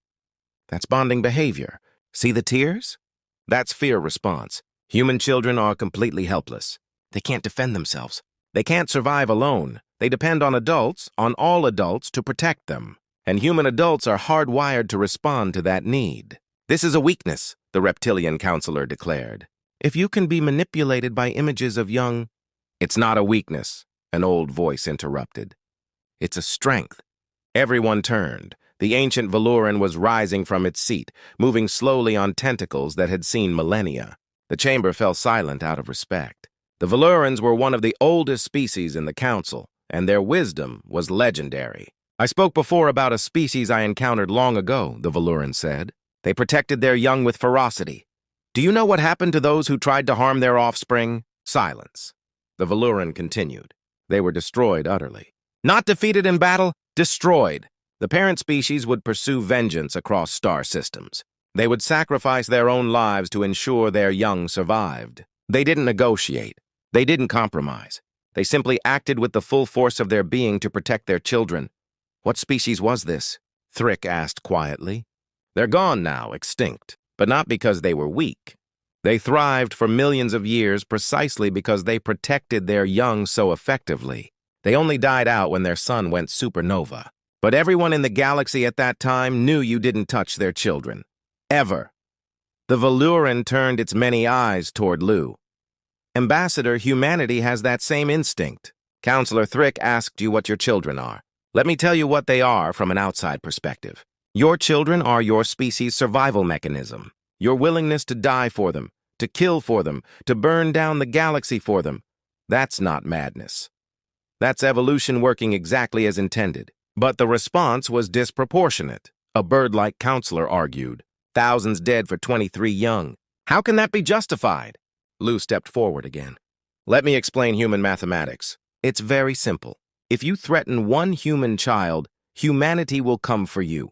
That's bonding behavior. See the tears? That's fear response. Human children are completely helpless. They can't defend themselves. They can't survive alone. They depend on adults, on all adults, to protect them. And human adults are hardwired to respond to that need. This is a weakness," the reptilian counselor declared. "If you can be manipulated by images of young—" "It's not a weakness," an old voice interrupted. "It's a strength." Everyone turned. The ancient Valuran was rising from its seat, moving slowly on tentacles that had seen millennia. The chamber fell silent out of respect. The Valurans were one of the oldest species in the council, and their wisdom was legendary. "I spoke before about a species I encountered long ago," the Valuran said. "They protected their young with ferocity. Do you know what happened to those who tried to harm their offspring?" Silence. The Valuran continued. "They were destroyed utterly. Not defeated in battle, destroyed. The parent species would pursue vengeance across star systems. They would sacrifice their own lives to ensure their young survived. They didn't negotiate. They didn't compromise. They simply acted with the full force of their being to protect their children." "What species was this?" Thrick asked quietly. "They're gone now, extinct, but not because they were weak. They thrived for millions of years precisely because they protected their young so effectively. They only died out when their sun went supernova. But everyone in the galaxy at that time knew you didn't touch their children. Ever." The Valuran turned its many eyes toward Lou. "Ambassador, humanity has that same instinct. Counselor Thrick asked you what your children are. Let me tell you what they are from an outside perspective. Your children are your species' survival mechanism. Your willingness to die for them, to kill for them, to burn down the galaxy for them. That's not madness. That's evolution working exactly as intended. But the response was disproportionate," a bird-like counselor argued. "Thousands dead for 23 young. How can that be justified?" Lou stepped forward again. "Let me explain human mathematics. It's very simple. If you threaten one human child, humanity will come for you.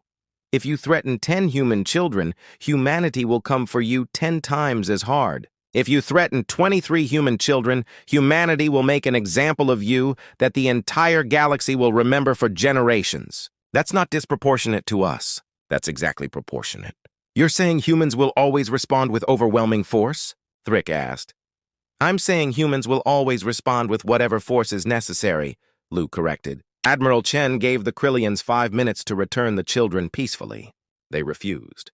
If you threaten 10 human children, humanity will come for you 10 times as hard. If you threaten 23 human children, humanity will make an example of you that the entire galaxy will remember for generations. That's not disproportionate to us. That's exactly proportionate." "You're saying humans will always respond with overwhelming force?" Thrick asked. "I'm saying humans will always respond with whatever force is necessary," Lou corrected. "Admiral Chen gave the Krillians 5 minutes to return the children peacefully. They refused.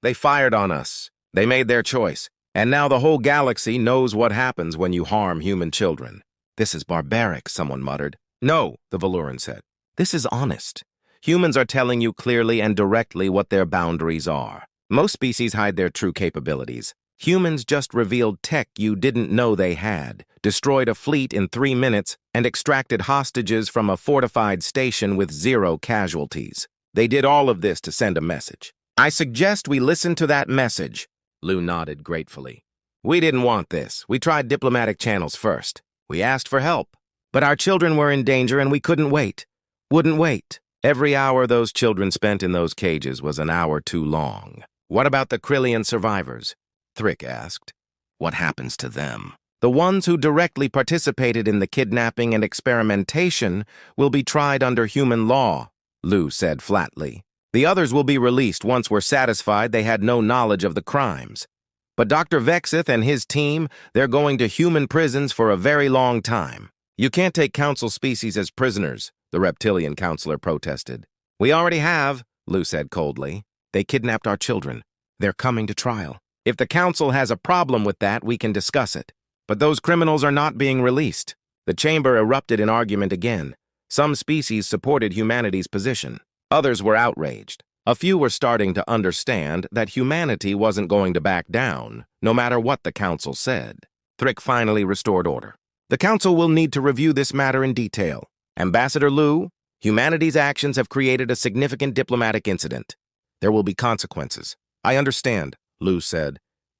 They fired on us. They made their choice. And now the whole galaxy knows what happens when you harm human children." "This is barbaric," someone muttered. "No," the Valuran said. "This is honest. Humans are telling you clearly and directly what their boundaries are. Most species hide their true capabilities. Humans just revealed tech you didn't know they had, destroyed a fleet in 3 minutes, and extracted hostages from a fortified station with 0 casualties. They did all of this to send a message. I suggest we listen to that message." Lou nodded gratefully. "We didn't want this. We tried diplomatic channels first. We asked for help. But our children were in danger and we couldn't wait. Wouldn't wait. Every hour those children spent in those cages was an hour too long." "What about the Krillian survivors?" Thrick asked. "What happens to them?" "The ones who directly participated in the kidnapping and experimentation will be tried under human law," Lou said flatly. "The others will be released once we're satisfied they had no knowledge of the crimes. But Dr. Vexith and his team, they're going to human prisons for a very long time." "You can't take council species as prisoners," the reptilian counselor protested. "We already have," Lou said coldly. "They kidnapped our children. They're coming to trial. If the council has a problem with that, we can discuss it. But those criminals are not being released." The chamber erupted in argument again. Some species supported humanity's position. Others were outraged. A few were starting to understand that humanity wasn't going to back down, no matter what the council said. Thrick finally restored order. "The council will need to review this matter in detail. Ambassador Lou, humanity's actions have created a significant diplomatic incident. There will be consequences." "I understand," Lou said.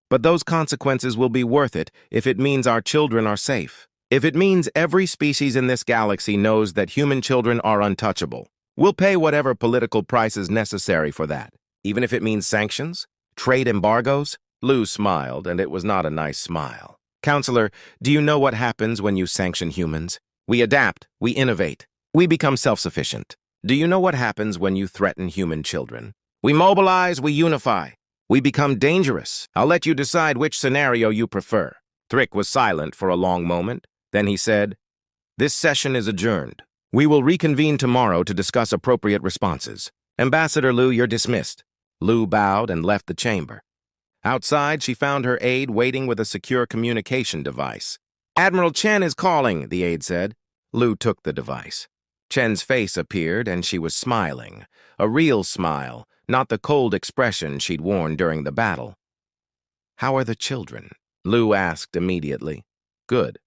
"But those consequences will be worth it if it means our children are safe. If it means every species in this galaxy knows that human children are untouchable, we'll pay whatever political price is necessary for that, even if it means sanctions, trade embargoes. Lou smiled, and it was not a nice smile. Counselor, do you know what happens when you sanction humans? We adapt, we innovate, we become self-sufficient. Do you know what happens when you threaten human children? We mobilize, we unify. We become dangerous. I'll let you decide which scenario you prefer. Thrick was silent for a long moment. Then he said, "This session is adjourned. We will reconvene tomorrow to discuss appropriate responses. Ambassador Lou, you're dismissed." Lou bowed and left the chamber. Outside, she found her aide waiting with a secure communication device. "Admiral Chen is calling," the aide said. Lou took the device. Chen's face appeared, and she was smiling. A real smile, not the cold expression she'd worn during the battle. "How are the children?" Lou asked immediately. "Good.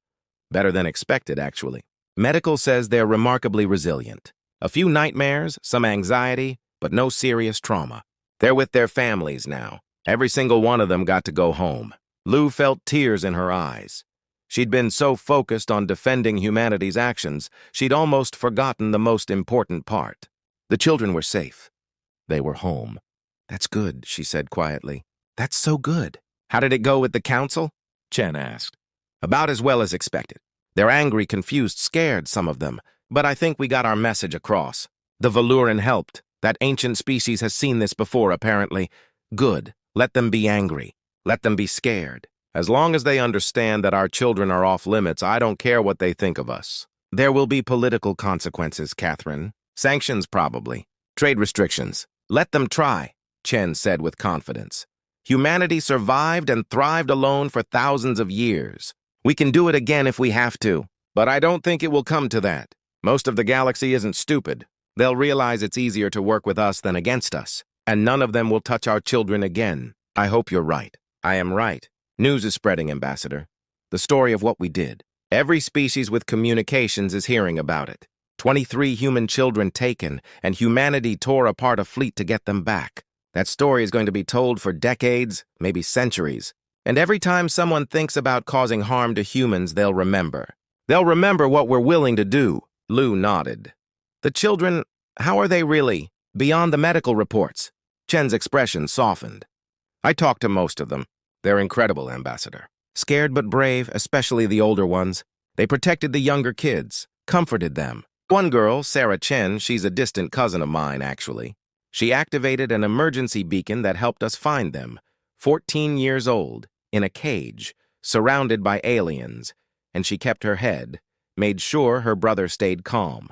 Better than expected, actually. Medical says they're remarkably resilient. A few nightmares, some anxiety, but no serious trauma. They're with their families now. Every single one of them got to go home." Lou felt tears in her eyes. She'd been so focused on defending humanity's actions, she'd almost forgotten the most important part. The children were safe. They were home. "That's good," she said quietly. "That's so good." "How did it go with the council?" Chen asked. "About as well as expected. They're angry, confused, scared, some of them, but I think we got our message across. The Valuran helped. That ancient species has seen this before, apparently. Good. Let them be angry. Let them be scared. As long as they understand that our children are off limits, I don't care what they think of us. There will be political consequences, Catherine. Sanctions, probably. Trade restrictions. Let them try," Chen said with confidence. "Humanity survived and thrived alone for thousands of years. We can do it again if we have to, but I don't think it will come to that. Most of the galaxy isn't stupid. They'll realize it's easier to work with us than against us, and none of them will touch our children again. I hope you're right." "I am right. News is spreading, Ambassador. The story of what we did. Every species with communications is hearing about it. 23 human children taken, and humanity tore apart a fleet to get them back. That story is going to be told for decades, maybe centuries. And every time someone thinks about causing harm to humans, they'll remember. They'll remember what we're willing to do." Lou nodded. "The children, how are they really? Beyond the medical reports?" Chen's expression softened. "I talked to most of them. They're incredible, Ambassador. Scared but brave, especially the older ones. They protected the younger kids, comforted them. One girl, Sarah Chen, she's a distant cousin of mine, actually. She activated an emergency beacon that helped us find them. 14 years old, in a cage, surrounded by aliens, and she kept her head, made sure her brother stayed calm.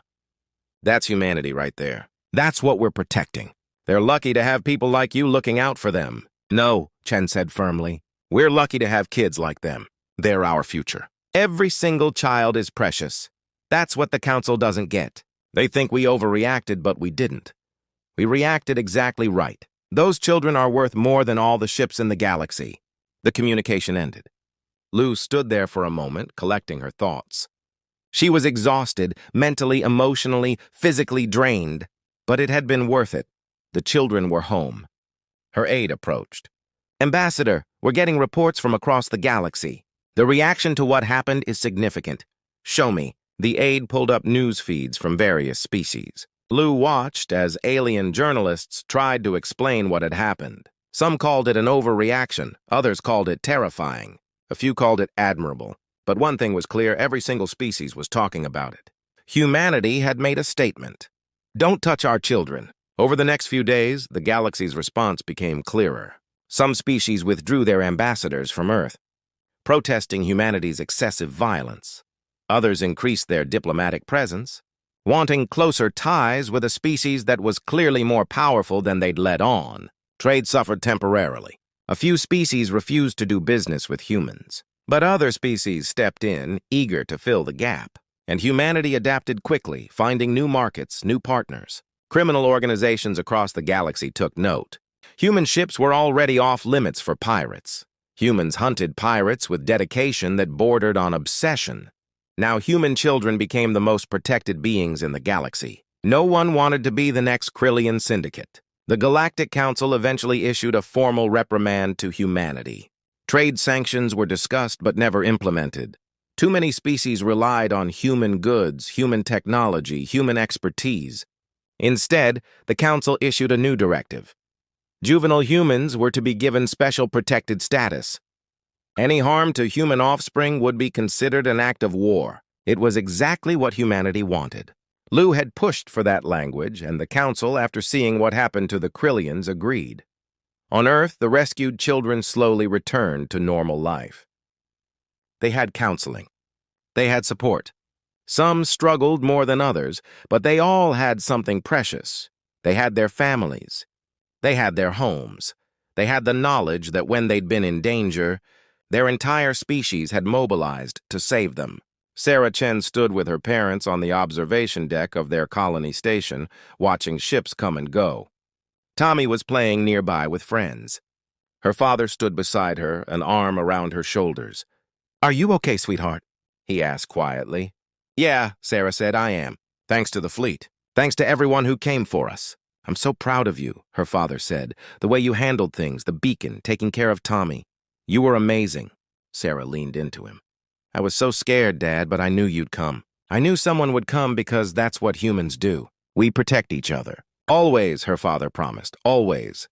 That's humanity right there. That's what we're protecting. They're lucky to have people like you looking out for them." "No," Chen said firmly. "We're lucky to have kids like them. They're our future. Every single child is precious. That's what the Council doesn't get. They think we overreacted, but we didn't. We reacted exactly right. Those children are worth more than all the ships in the galaxy." The communication ended. Lou stood there for a moment, collecting her thoughts. She was exhausted, mentally, emotionally, physically drained, but it had been worth it. The children were home. Her aide approached. "Ambassador, we're getting reports from across the galaxy. The reaction to what happened is significant. Show me." The aide pulled up news feeds from various species. Lou watched as alien journalists tried to explain what had happened. Some called it an overreaction, others called it terrifying. A few called it admirable. But one thing was clear, every single species was talking about it. Humanity had made a statement. Don't touch our children. Over the next few days, the galaxy's response became clearer. Some species withdrew their ambassadors from Earth, protesting humanity's excessive violence. Others increased their diplomatic presence, wanting closer ties with a species that was clearly more powerful than they'd let on. Trade suffered temporarily. A few species refused to do business with humans, but other species stepped in, eager to fill the gap. And humanity adapted quickly, finding new markets, new partners. Criminal organizations across the galaxy took note. Human ships were already off limits for pirates. Humans hunted pirates with dedication that bordered on obsession. Now human children became the most protected beings in the galaxy. No one wanted to be the next Krillian syndicate. The Galactic Council eventually issued a formal reprimand to humanity. Trade sanctions were discussed but never implemented. Too many species relied on human goods, human technology, human expertise. Instead, the Council issued a new directive. Juvenile humans were to be given special protected status. Any harm to human offspring would be considered an act of war. It was exactly what humanity wanted. Lou had pushed for that language, and the Council, after seeing what happened to the Krillians, agreed. On Earth, the rescued children slowly returned to normal life. They had counseling. They had support. Some struggled more than others, but they all had something precious. They had their families. They had their homes. They had the knowledge that when they'd been in danger, their entire species had mobilized to save them. Sarah Chen stood with her parents on the observation deck of their colony station, watching ships come and go. Tommy was playing nearby with friends. Her father stood beside her, an arm around her shoulders. "Are you okay, sweetheart?" he asked quietly. "Yeah," Sarah said, "I am. Thanks to the fleet. Thanks to everyone who came for us. I'm so proud of you," her father said. "The way you handled things, the beacon, taking care of Tommy. You were amazing." Sarah leaned into him. "I was so scared, Dad, but I knew you'd come. I knew someone would come because that's what humans do. We protect each other. Always," her father promised. Always.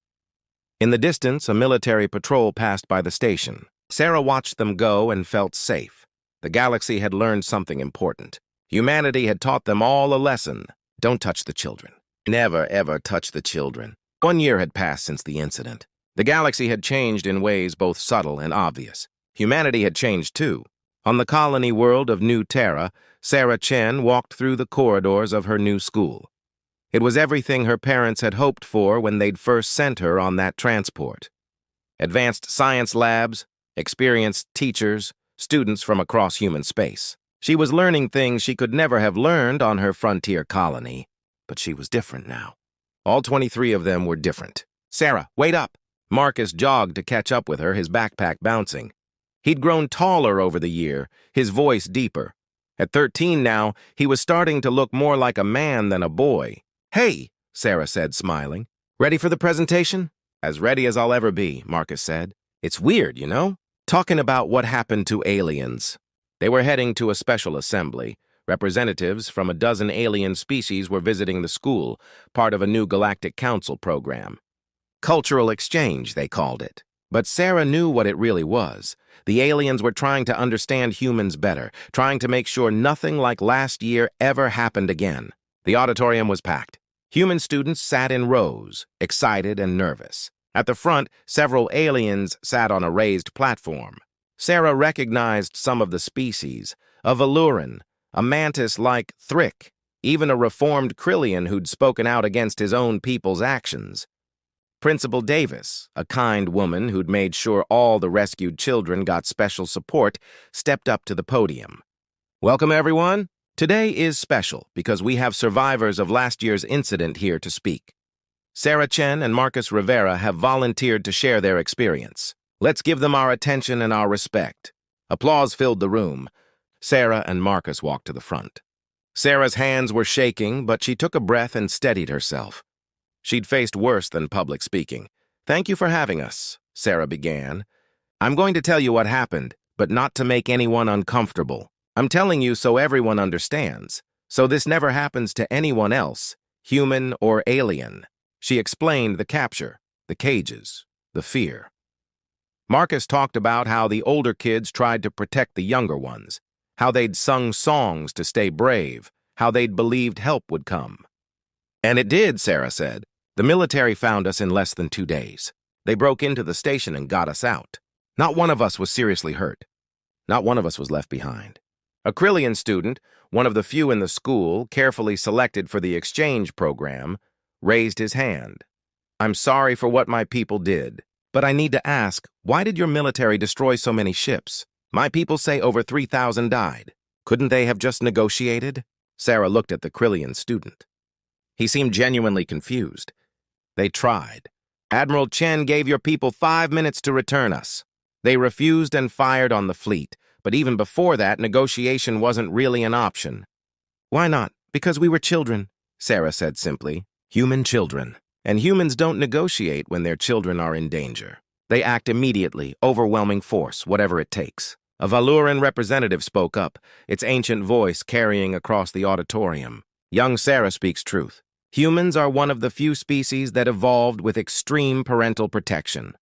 In the distance, a military patrol passed by the station. Sarah watched them go and felt safe. The galaxy had learned something important. Humanity had taught them all a lesson. Don't touch the children. Never, ever touch the children. 1 year had passed since the incident. The galaxy had changed in ways both subtle and obvious. Humanity had changed too. On the colony world of New Terra, Sarah Chen walked through the corridors of her new school. It was everything her parents had hoped for when they'd first sent her on that transport. Advanced science labs, experienced teachers, students from across human space. She was learning things she could never have learned on her frontier colony, but she was different now. All 23 of them were different. "Sarah, wait up!" Marcus jogged to catch up with her, his backpack bouncing. He'd grown taller over the year, his voice deeper. At 13 now, he was starting to look more like a man than a boy. "Hey," Sarah said, smiling. "Ready for the presentation?" "As ready as I'll ever be," Marcus said. "It's weird, you know? Talking about what happened to aliens." They were heading to a special assembly. Representatives from a dozen alien species were visiting the school, part of a new Galactic Council program. Cultural exchange, they called it. But Sarah knew what it really was. The aliens were trying to understand humans better, trying to make sure nothing like last year ever happened again. The auditorium was packed. Human students sat in rows, excited and nervous. At the front, several aliens sat on a raised platform. Sarah recognized some of the species, a Valuran, a mantis-like Thrick, even a reformed Krillian who'd spoken out against his own people's actions. Principal Davis, a kind woman who'd made sure all the rescued children got special support, stepped up to the podium. "Welcome, everyone. Today is special because we have survivors of last year's incident here to speak. Sarah Chen and Marcus Rivera have volunteered to share their experience. Let's give them our attention and our respect." Applause filled the room. Sarah and Marcus walked to the front. Sarah's hands were shaking, but she took a breath and steadied herself. She'd faced worse than public speaking. "Thank you for having us," Sarah began. "I'm going to tell you what happened, but not to make anyone uncomfortable. I'm telling you so everyone understands, so this never happens to anyone else, human or alien." She explained the capture, the cages, the fear. Marcus talked about how the older kids tried to protect the younger ones, how they'd sung songs to stay brave, how they'd believed help would come. "And it did," Sarah said. "The military found us in less than 2 days. They broke into the station and got us out. Not one of us was seriously hurt. Not one of us was left behind." A Krillian student, one of the few in the school, carefully selected for the exchange program, raised his hand. "I'm sorry for what my people did, but I need to ask, why did your military destroy so many ships? My people say over 3,000 died. Couldn't they have just negotiated?" Sarah looked at the Krillian student. He seemed genuinely confused. "They tried. Admiral Chen gave your people 5 minutes to return us. They refused and fired on the fleet, but even before that, negotiation wasn't really an option." "Why not? Because we were children," Sarah said simply. "Human children. And humans don't negotiate when their children are in danger. They act immediately, overwhelming force, whatever it takes. A Valuran representative spoke up, its ancient voice carrying across the auditorium. Young Sarah speaks truth. Humans are one of the few species that evolved with extreme parental protection.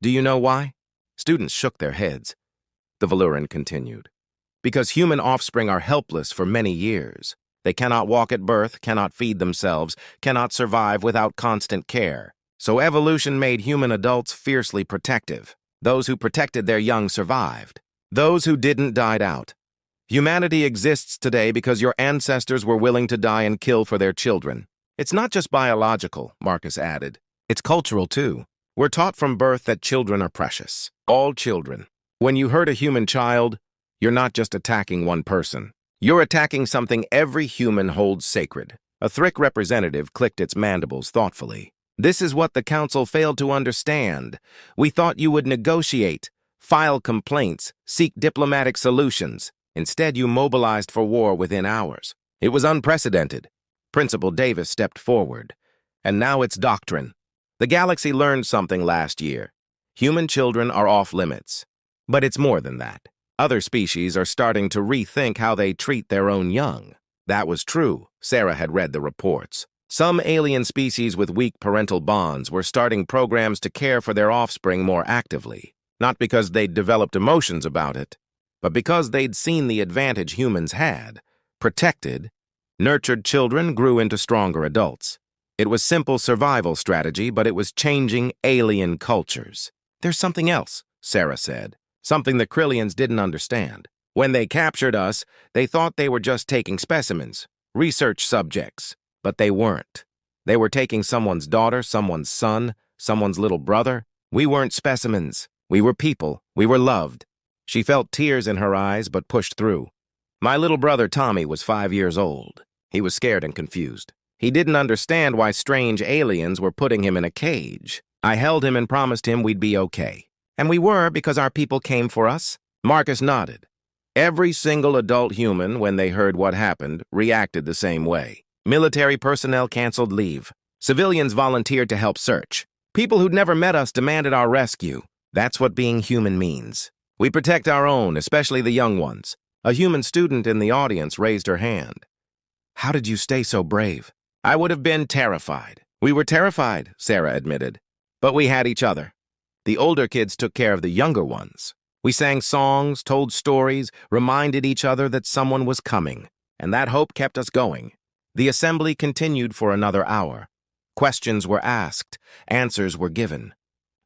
Do you know why? Students shook their heads. The Valuran continued. Because human offspring are helpless for many years. They cannot walk at birth, cannot feed themselves, cannot survive without constant care. So evolution made human adults fiercely protective. Those who protected their young survived. Those who didn't died out. Humanity exists today because your ancestors were willing to die and kill for their children. It's not just biological, Marcus added. It's cultural too. We're taught from birth that children are precious. All children. When you hurt a human child, you're not just attacking one person. You're attacking something every human holds sacred. A Thrick representative clicked its mandibles thoughtfully. This is what the council failed to understand. We thought you would negotiate, file complaints, seek diplomatic solutions. Instead, you mobilized for war within hours. It was unprecedented. Principal Davis stepped forward. And now it's doctrine. The galaxy learned something last year. Human children are off limits. But it's more than that. Other species are starting to rethink how they treat their own young. That was true. Sarah had read the reports. Some alien species with weak parental bonds were starting programs to care for their offspring more actively. Not because they'd developed emotions about it, but because they'd seen the advantage humans had. Protected, nurtured children grew into stronger adults. It was simple survival strategy, but it was changing alien cultures. There's something else, Sarah said. Something the Krillians didn't understand. When they captured us, they thought they were just taking specimens, research subjects. But they weren't. They were taking someone's daughter, someone's son, someone's little brother. We weren't specimens. We were people. We were loved. She felt tears in her eyes, but pushed through. My little brother Tommy was 5 years old. He was scared and confused. He didn't understand why strange aliens were putting him in a cage. I held him and promised him we'd be okay. And we were because our people came for us. Marcus nodded. Every single adult human, when they heard what happened, reacted the same way. Military personnel canceled leave. Civilians volunteered to help search. People who'd never met us demanded our rescue. That's what being human means. We protect our own, especially the young ones. A human student in the audience raised her hand. How did you stay so brave? I would have been terrified. We were terrified, Sarah admitted. But we had each other. The older kids took care of the younger ones. We sang songs, told stories, reminded each other that someone was coming, and that hope kept us going. The assembly continued for another hour. Questions were asked, answers were given.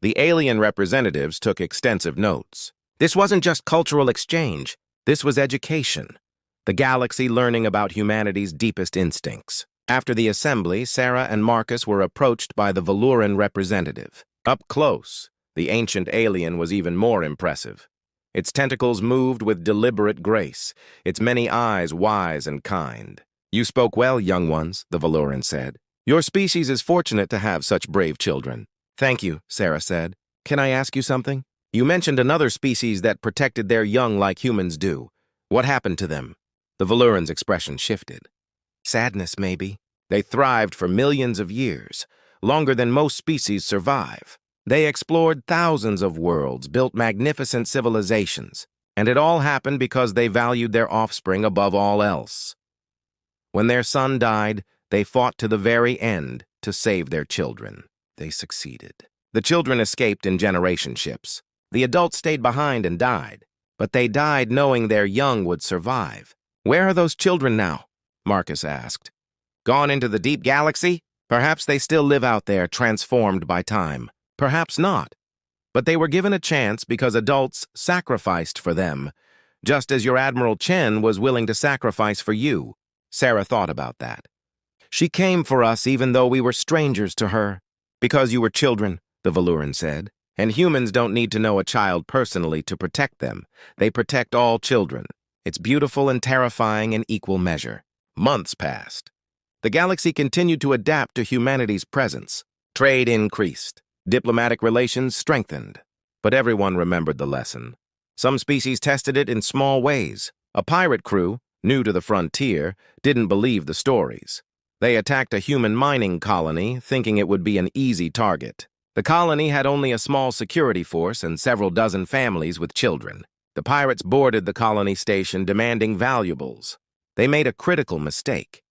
The alien representatives took extensive notes. This wasn't just cultural exchange, this was education. The galaxy learning about humanity's deepest instincts. After the assembly, Sarah and Marcus were approached by the Valuran representative. Up close, the ancient alien was even more impressive. Its tentacles moved with deliberate grace, its many eyes wise and kind. You spoke well, young ones, the Valuran said. Your species is fortunate to have such brave children. Thank you, Sarah said. Can I ask you something? You mentioned another species that protected their young like humans do. What happened to them? The Valuran's expression shifted. Sadness, maybe. They thrived for millions of years, longer than most species survive. They explored thousands of worlds, built magnificent civilizations, and it all happened because they valued their offspring above all else. When their son died, they fought to the very end to save their children. They succeeded. The children escaped in generation ships. The adults stayed behind and died, but they died knowing their young would survive. Where are those children now? Marcus asked. Gone into the deep galaxy? Perhaps they still live out there, transformed by time. Perhaps not. But they were given a chance because adults sacrificed for them, just as your Admiral Chen was willing to sacrifice for you. Sarah thought about that. She came for us even though we were strangers to her. Because you were children, the Valuran said. And humans don't need to know a child personally to protect them. They protect all children. It's beautiful and terrifying in equal measure. Months passed. The galaxy continued to adapt to humanity's presence. Trade increased. Diplomatic relations strengthened. But everyone remembered the lesson. Some species tested it in small ways. A pirate crew, new to the frontier, didn't believe the stories. They attacked a human mining colony, thinking it would be an easy target. The colony had only a small security force and several dozen families with children. The pirates boarded the colony station demanding valuables. They made a critical mistake.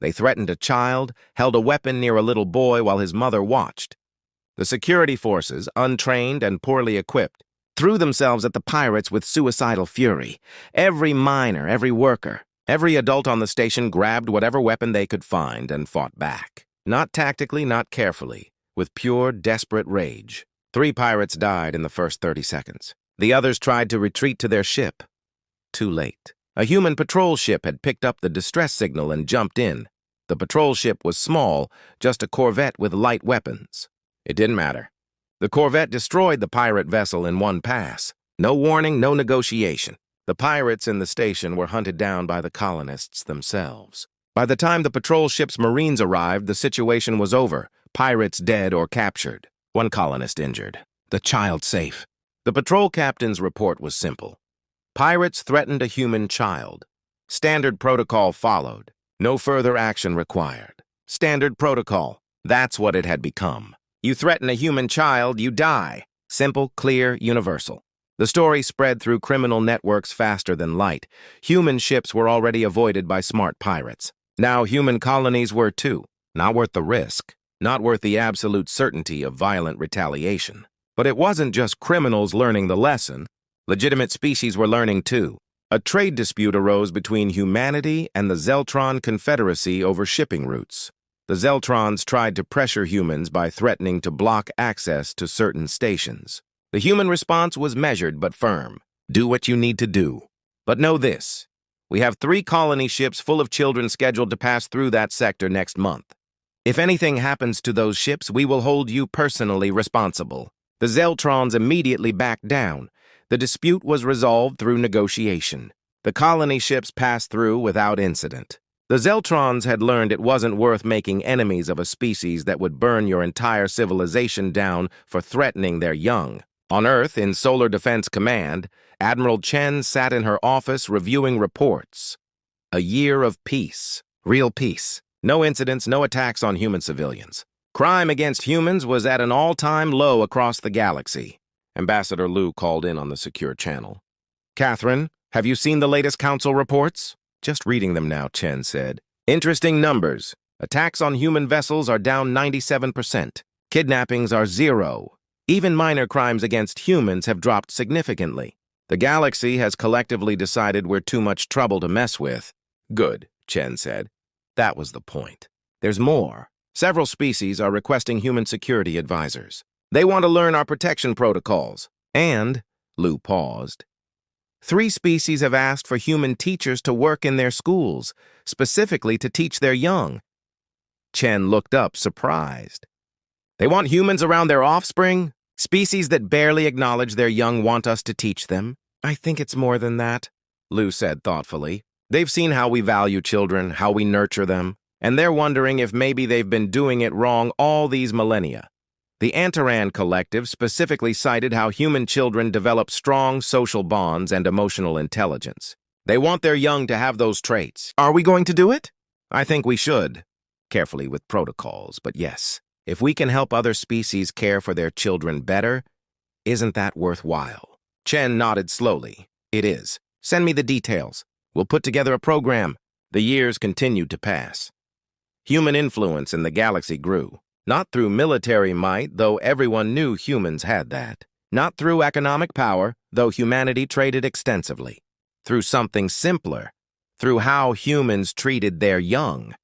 They threatened a child, held a weapon near a little boy while his mother watched. The security forces, untrained and poorly equipped, threw themselves at the pirates with suicidal fury. Every miner, every worker, every adult on the station grabbed whatever weapon they could find and fought back. Not tactically, not carefully, with pure, desperate rage. 3 pirates died in the first 30 seconds. The others tried to retreat to their ship. Too late. A human patrol ship had picked up the distress signal and jumped in. The patrol ship was small, just a corvette with light weapons. It didn't matter. The corvette destroyed the pirate vessel in one pass. No warning, no negotiation. The pirates in the station were hunted down by the colonists themselves. By the time the patrol ship's Marines arrived, the situation was over. Pirates dead or captured. 1 colonist injured. The child safe. The patrol captain's report was simple. Pirates threatened a human child. Standard protocol followed. No further action required. Standard protocol. That's what it had become. You threaten a human child, you die. Simple, clear, universal. The story spread through criminal networks faster than light. Human ships were already avoided by smart pirates. Now human colonies were too. Not worth the risk. Not worth the absolute certainty of violent retaliation. But it wasn't just criminals learning the lesson. Legitimate species were learning too. A trade dispute arose between humanity and the Zeltron Confederacy over shipping routes. The Zeltrons tried to pressure humans by threatening to block access to certain stations. The human response was measured but firm. Do what you need to do. But know this. We have 3 colony ships full of children scheduled to pass through that sector next month. If anything happens to those ships, we will hold you personally responsible. The Zeltrons immediately backed down. The dispute was resolved through negotiation. The colony ships passed through without incident. The Zeltrons had learned it wasn't worth making enemies of a species that would burn your entire civilization down for threatening their young. On Earth, in Solar Defense Command, Admiral Chen sat in her office reviewing reports. A year of peace. Real peace. No incidents, no attacks on human civilians. Crime against humans was at an all-time low across the galaxy. Ambassador Liu called in on the secure channel. Catherine, have you seen the latest council reports? Just reading them now, Chen said. Interesting numbers. Attacks on human vessels are down 97%. Kidnappings are 0. Even minor crimes against humans have dropped significantly. The galaxy has collectively decided we're too much trouble to mess with. Good, Chen said. That was the point. There's more. Several species are requesting human security advisors. They want to learn our protection protocols. And, Liu paused, 3 species have asked for human teachers to work in their schools, specifically to teach their young. Chen looked up, surprised. They want humans around their offspring? Species that barely acknowledge their young want us to teach them? I think it's more than that, Liu said thoughtfully. They've seen how we value children, how we nurture them, and they're wondering if maybe they've been doing it wrong all these millennia. The Antaran Collective specifically cited how human children develop strong social bonds and emotional intelligence. They want their young to have those traits. Are we going to do it? I think we should. Carefully with protocols, but yes. If we can help other species care for their children better, isn't that worthwhile? Chen nodded slowly. It is. Send me the details. We'll put together a program. The years continued to pass. Human influence in the galaxy grew. Not through military might, though everyone knew humans had that. Not through economic power, though humanity traded extensively. Through something simpler. Through how humans treated their young.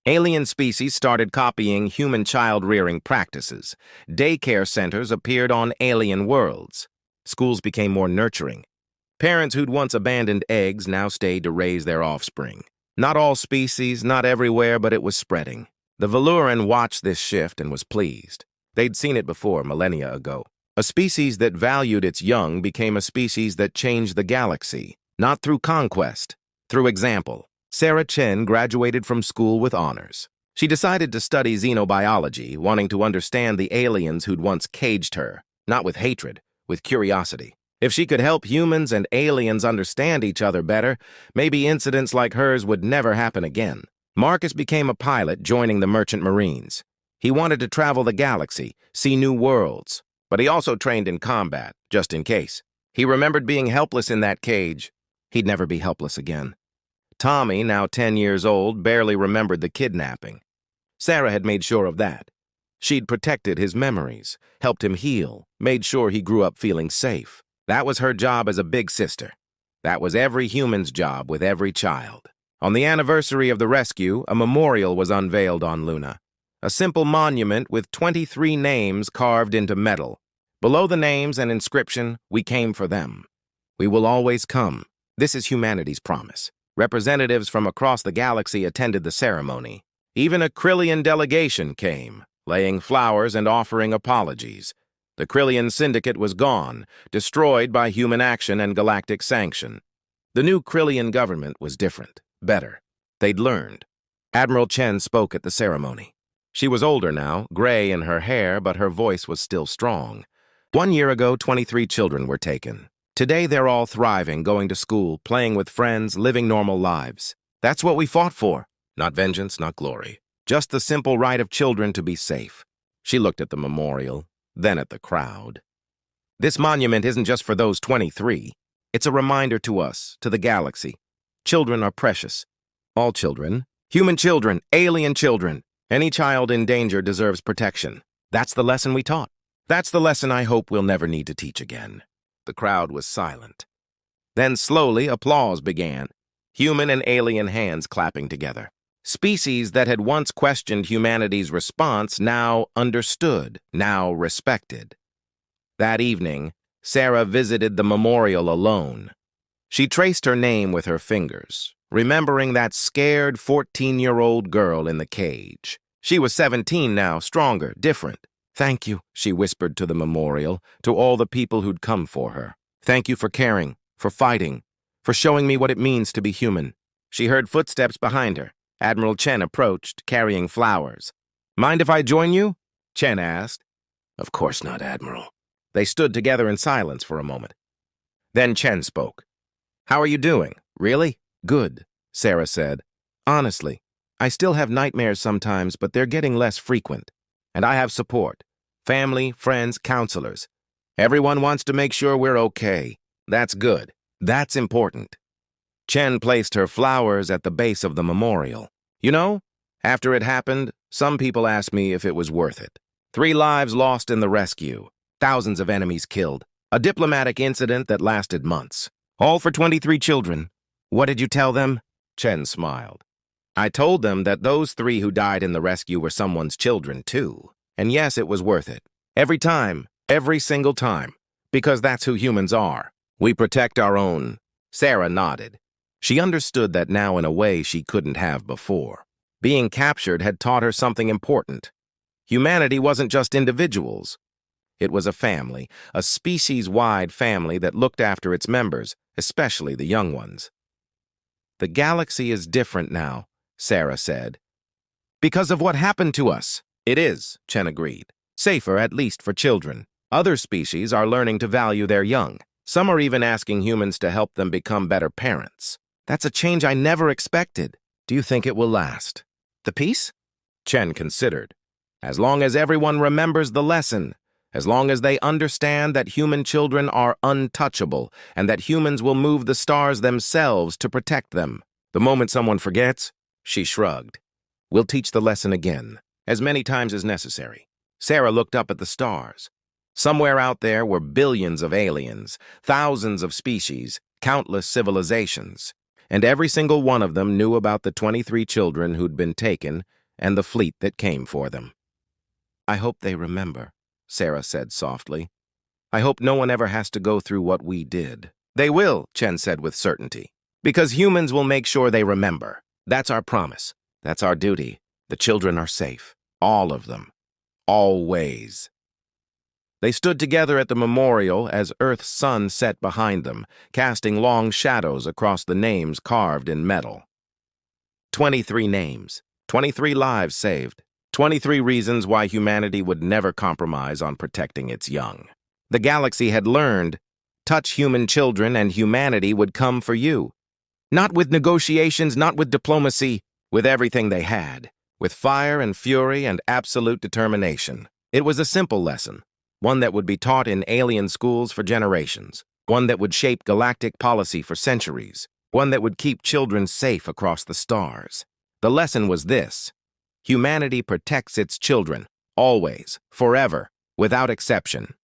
Alien species started copying human child-rearing practices. Daycare centers appeared on alien worlds. Schools became more nurturing. Parents who'd once abandoned eggs now stayed to raise their offspring. Not all species, not everywhere, but it was spreading. The Valuran watched this shift and was pleased. They'd seen it before, millennia ago. A species that valued its young became a species that changed the galaxy, not through conquest, through example. Sarah Chen graduated from school with honors. She decided to study xenobiology, wanting to understand the aliens who'd once caged her, not with hatred, with curiosity. If she could help humans and aliens understand each other better, maybe incidents like hers would never happen again. Marcus became a pilot, joining the Merchant Marines. He wanted to travel the galaxy, see new worlds, but he also trained in combat, just in case. He remembered being helpless in that cage. He'd never be helpless again. Tommy, now 10 years old, barely remembered the kidnapping. Sarah had made sure of that. She'd protected his memories, helped him heal, made sure he grew up feeling safe. That was her job as a big sister. That was every human's job with every child. On the anniversary of the rescue, a memorial was unveiled on Luna. A simple monument with 23 names carved into metal. Below the names an inscription, "We came for them. We will always come." This is humanity's promise. Representatives from across the galaxy attended the ceremony. Even a Krillian delegation came, laying flowers and offering apologies. The Krillian syndicate was gone, destroyed by human action and galactic sanction. The new Krillian government was different, better. They'd learned. Admiral Chen spoke at the ceremony. She was older now, gray in her hair, but her voice was still strong. 1 year ago, 23 children were taken. Today, they're all thriving, going to school, playing with friends, living normal lives. That's what we fought for. Not vengeance, not glory. Just the simple right of children to be safe. She looked at the memorial, then at the crowd. This monument isn't just for those 23. It's a reminder to us, to the galaxy. Children are precious. All children. Human children, alien children. Any child in danger deserves protection. That's the lesson we taught. That's the lesson I hope we'll never need to teach again. The crowd was silent. Then slowly, applause began. Human and alien hands clapping together. Species that had once questioned humanity's response now understood, now respected. That evening, Sarah visited the memorial alone. She traced her name with her fingers, remembering that scared 14-year-old girl in the cage. She was 17 now, stronger, different. "Thank you," she whispered to the memorial, to all the people who'd come for her. "Thank you for caring, for fighting, for showing me what it means to be human." She heard footsteps behind her. Admiral Chen approached, carrying flowers. "Mind if I join you?" Chen asked. "Of course not, Admiral." They stood together in silence for a moment. Then Chen spoke. "How are you doing? Really?" "Good," Sarah said. "Honestly, I still have nightmares sometimes, but they're getting less frequent. And I have support. Family, friends, counselors. Everyone wants to make sure we're okay. That's good. That's important." Chen placed her flowers at the base of the memorial. "You know, after it happened, some people asked me if it was worth it. 3 lives lost in the rescue. Thousands of enemies killed. A diplomatic incident that lasted months. All for 23 children. What did you tell them?" Chen smiled. "I told them that those 3 who died in the rescue were someone's children, too. And yes, it was worth it. Every time, every single time. Because that's who humans are. We protect our own." Sarah nodded. She understood that now in a way she couldn't have before. Being captured had taught her something important. Humanity wasn't just individuals. It was a family, a species-wide family that looked after its members, especially the young ones. "The galaxy is different now," Sarah said. "Because of what happened to us." "It is," Chen agreed. "Safer, at least for children. Other species are learning to value their young. Some are even asking humans to help them become better parents. That's a change I never expected. Do you think it will last?" "The peace?" Chen considered. "As long as everyone remembers the lesson, as long as they understand that human children are untouchable and that humans will move the stars themselves to protect them. The moment someone forgets," she shrugged, "we'll teach the lesson again, as many times as necessary." Sarah looked up at the stars. Somewhere out there were billions of aliens, thousands of species, countless civilizations, and every single one of them knew about the 23 children who'd been taken and the fleet that came for them. "I hope they remember," Sarah said softly. "I hope no one ever has to go through what we did." "They will," Chen said with certainty, "because humans will make sure they remember. That's our promise. That's our duty. The children are safe. All of them. Always." They stood together at the memorial as Earth's sun set behind them, casting long shadows across the names carved in metal. 23 names, 23 lives saved, 23 reasons why humanity would never compromise on protecting its young. The galaxy had learned, touch human children and humanity would come for you. Not with negotiations, not with diplomacy, with everything they had, with fire and fury and absolute determination. It was a simple lesson, one that would be taught in alien schools for generations. one that would shape galactic policy for centuries, one that would keep children safe across the stars. The lesson was this: humanity protects its children, always, forever, without exception.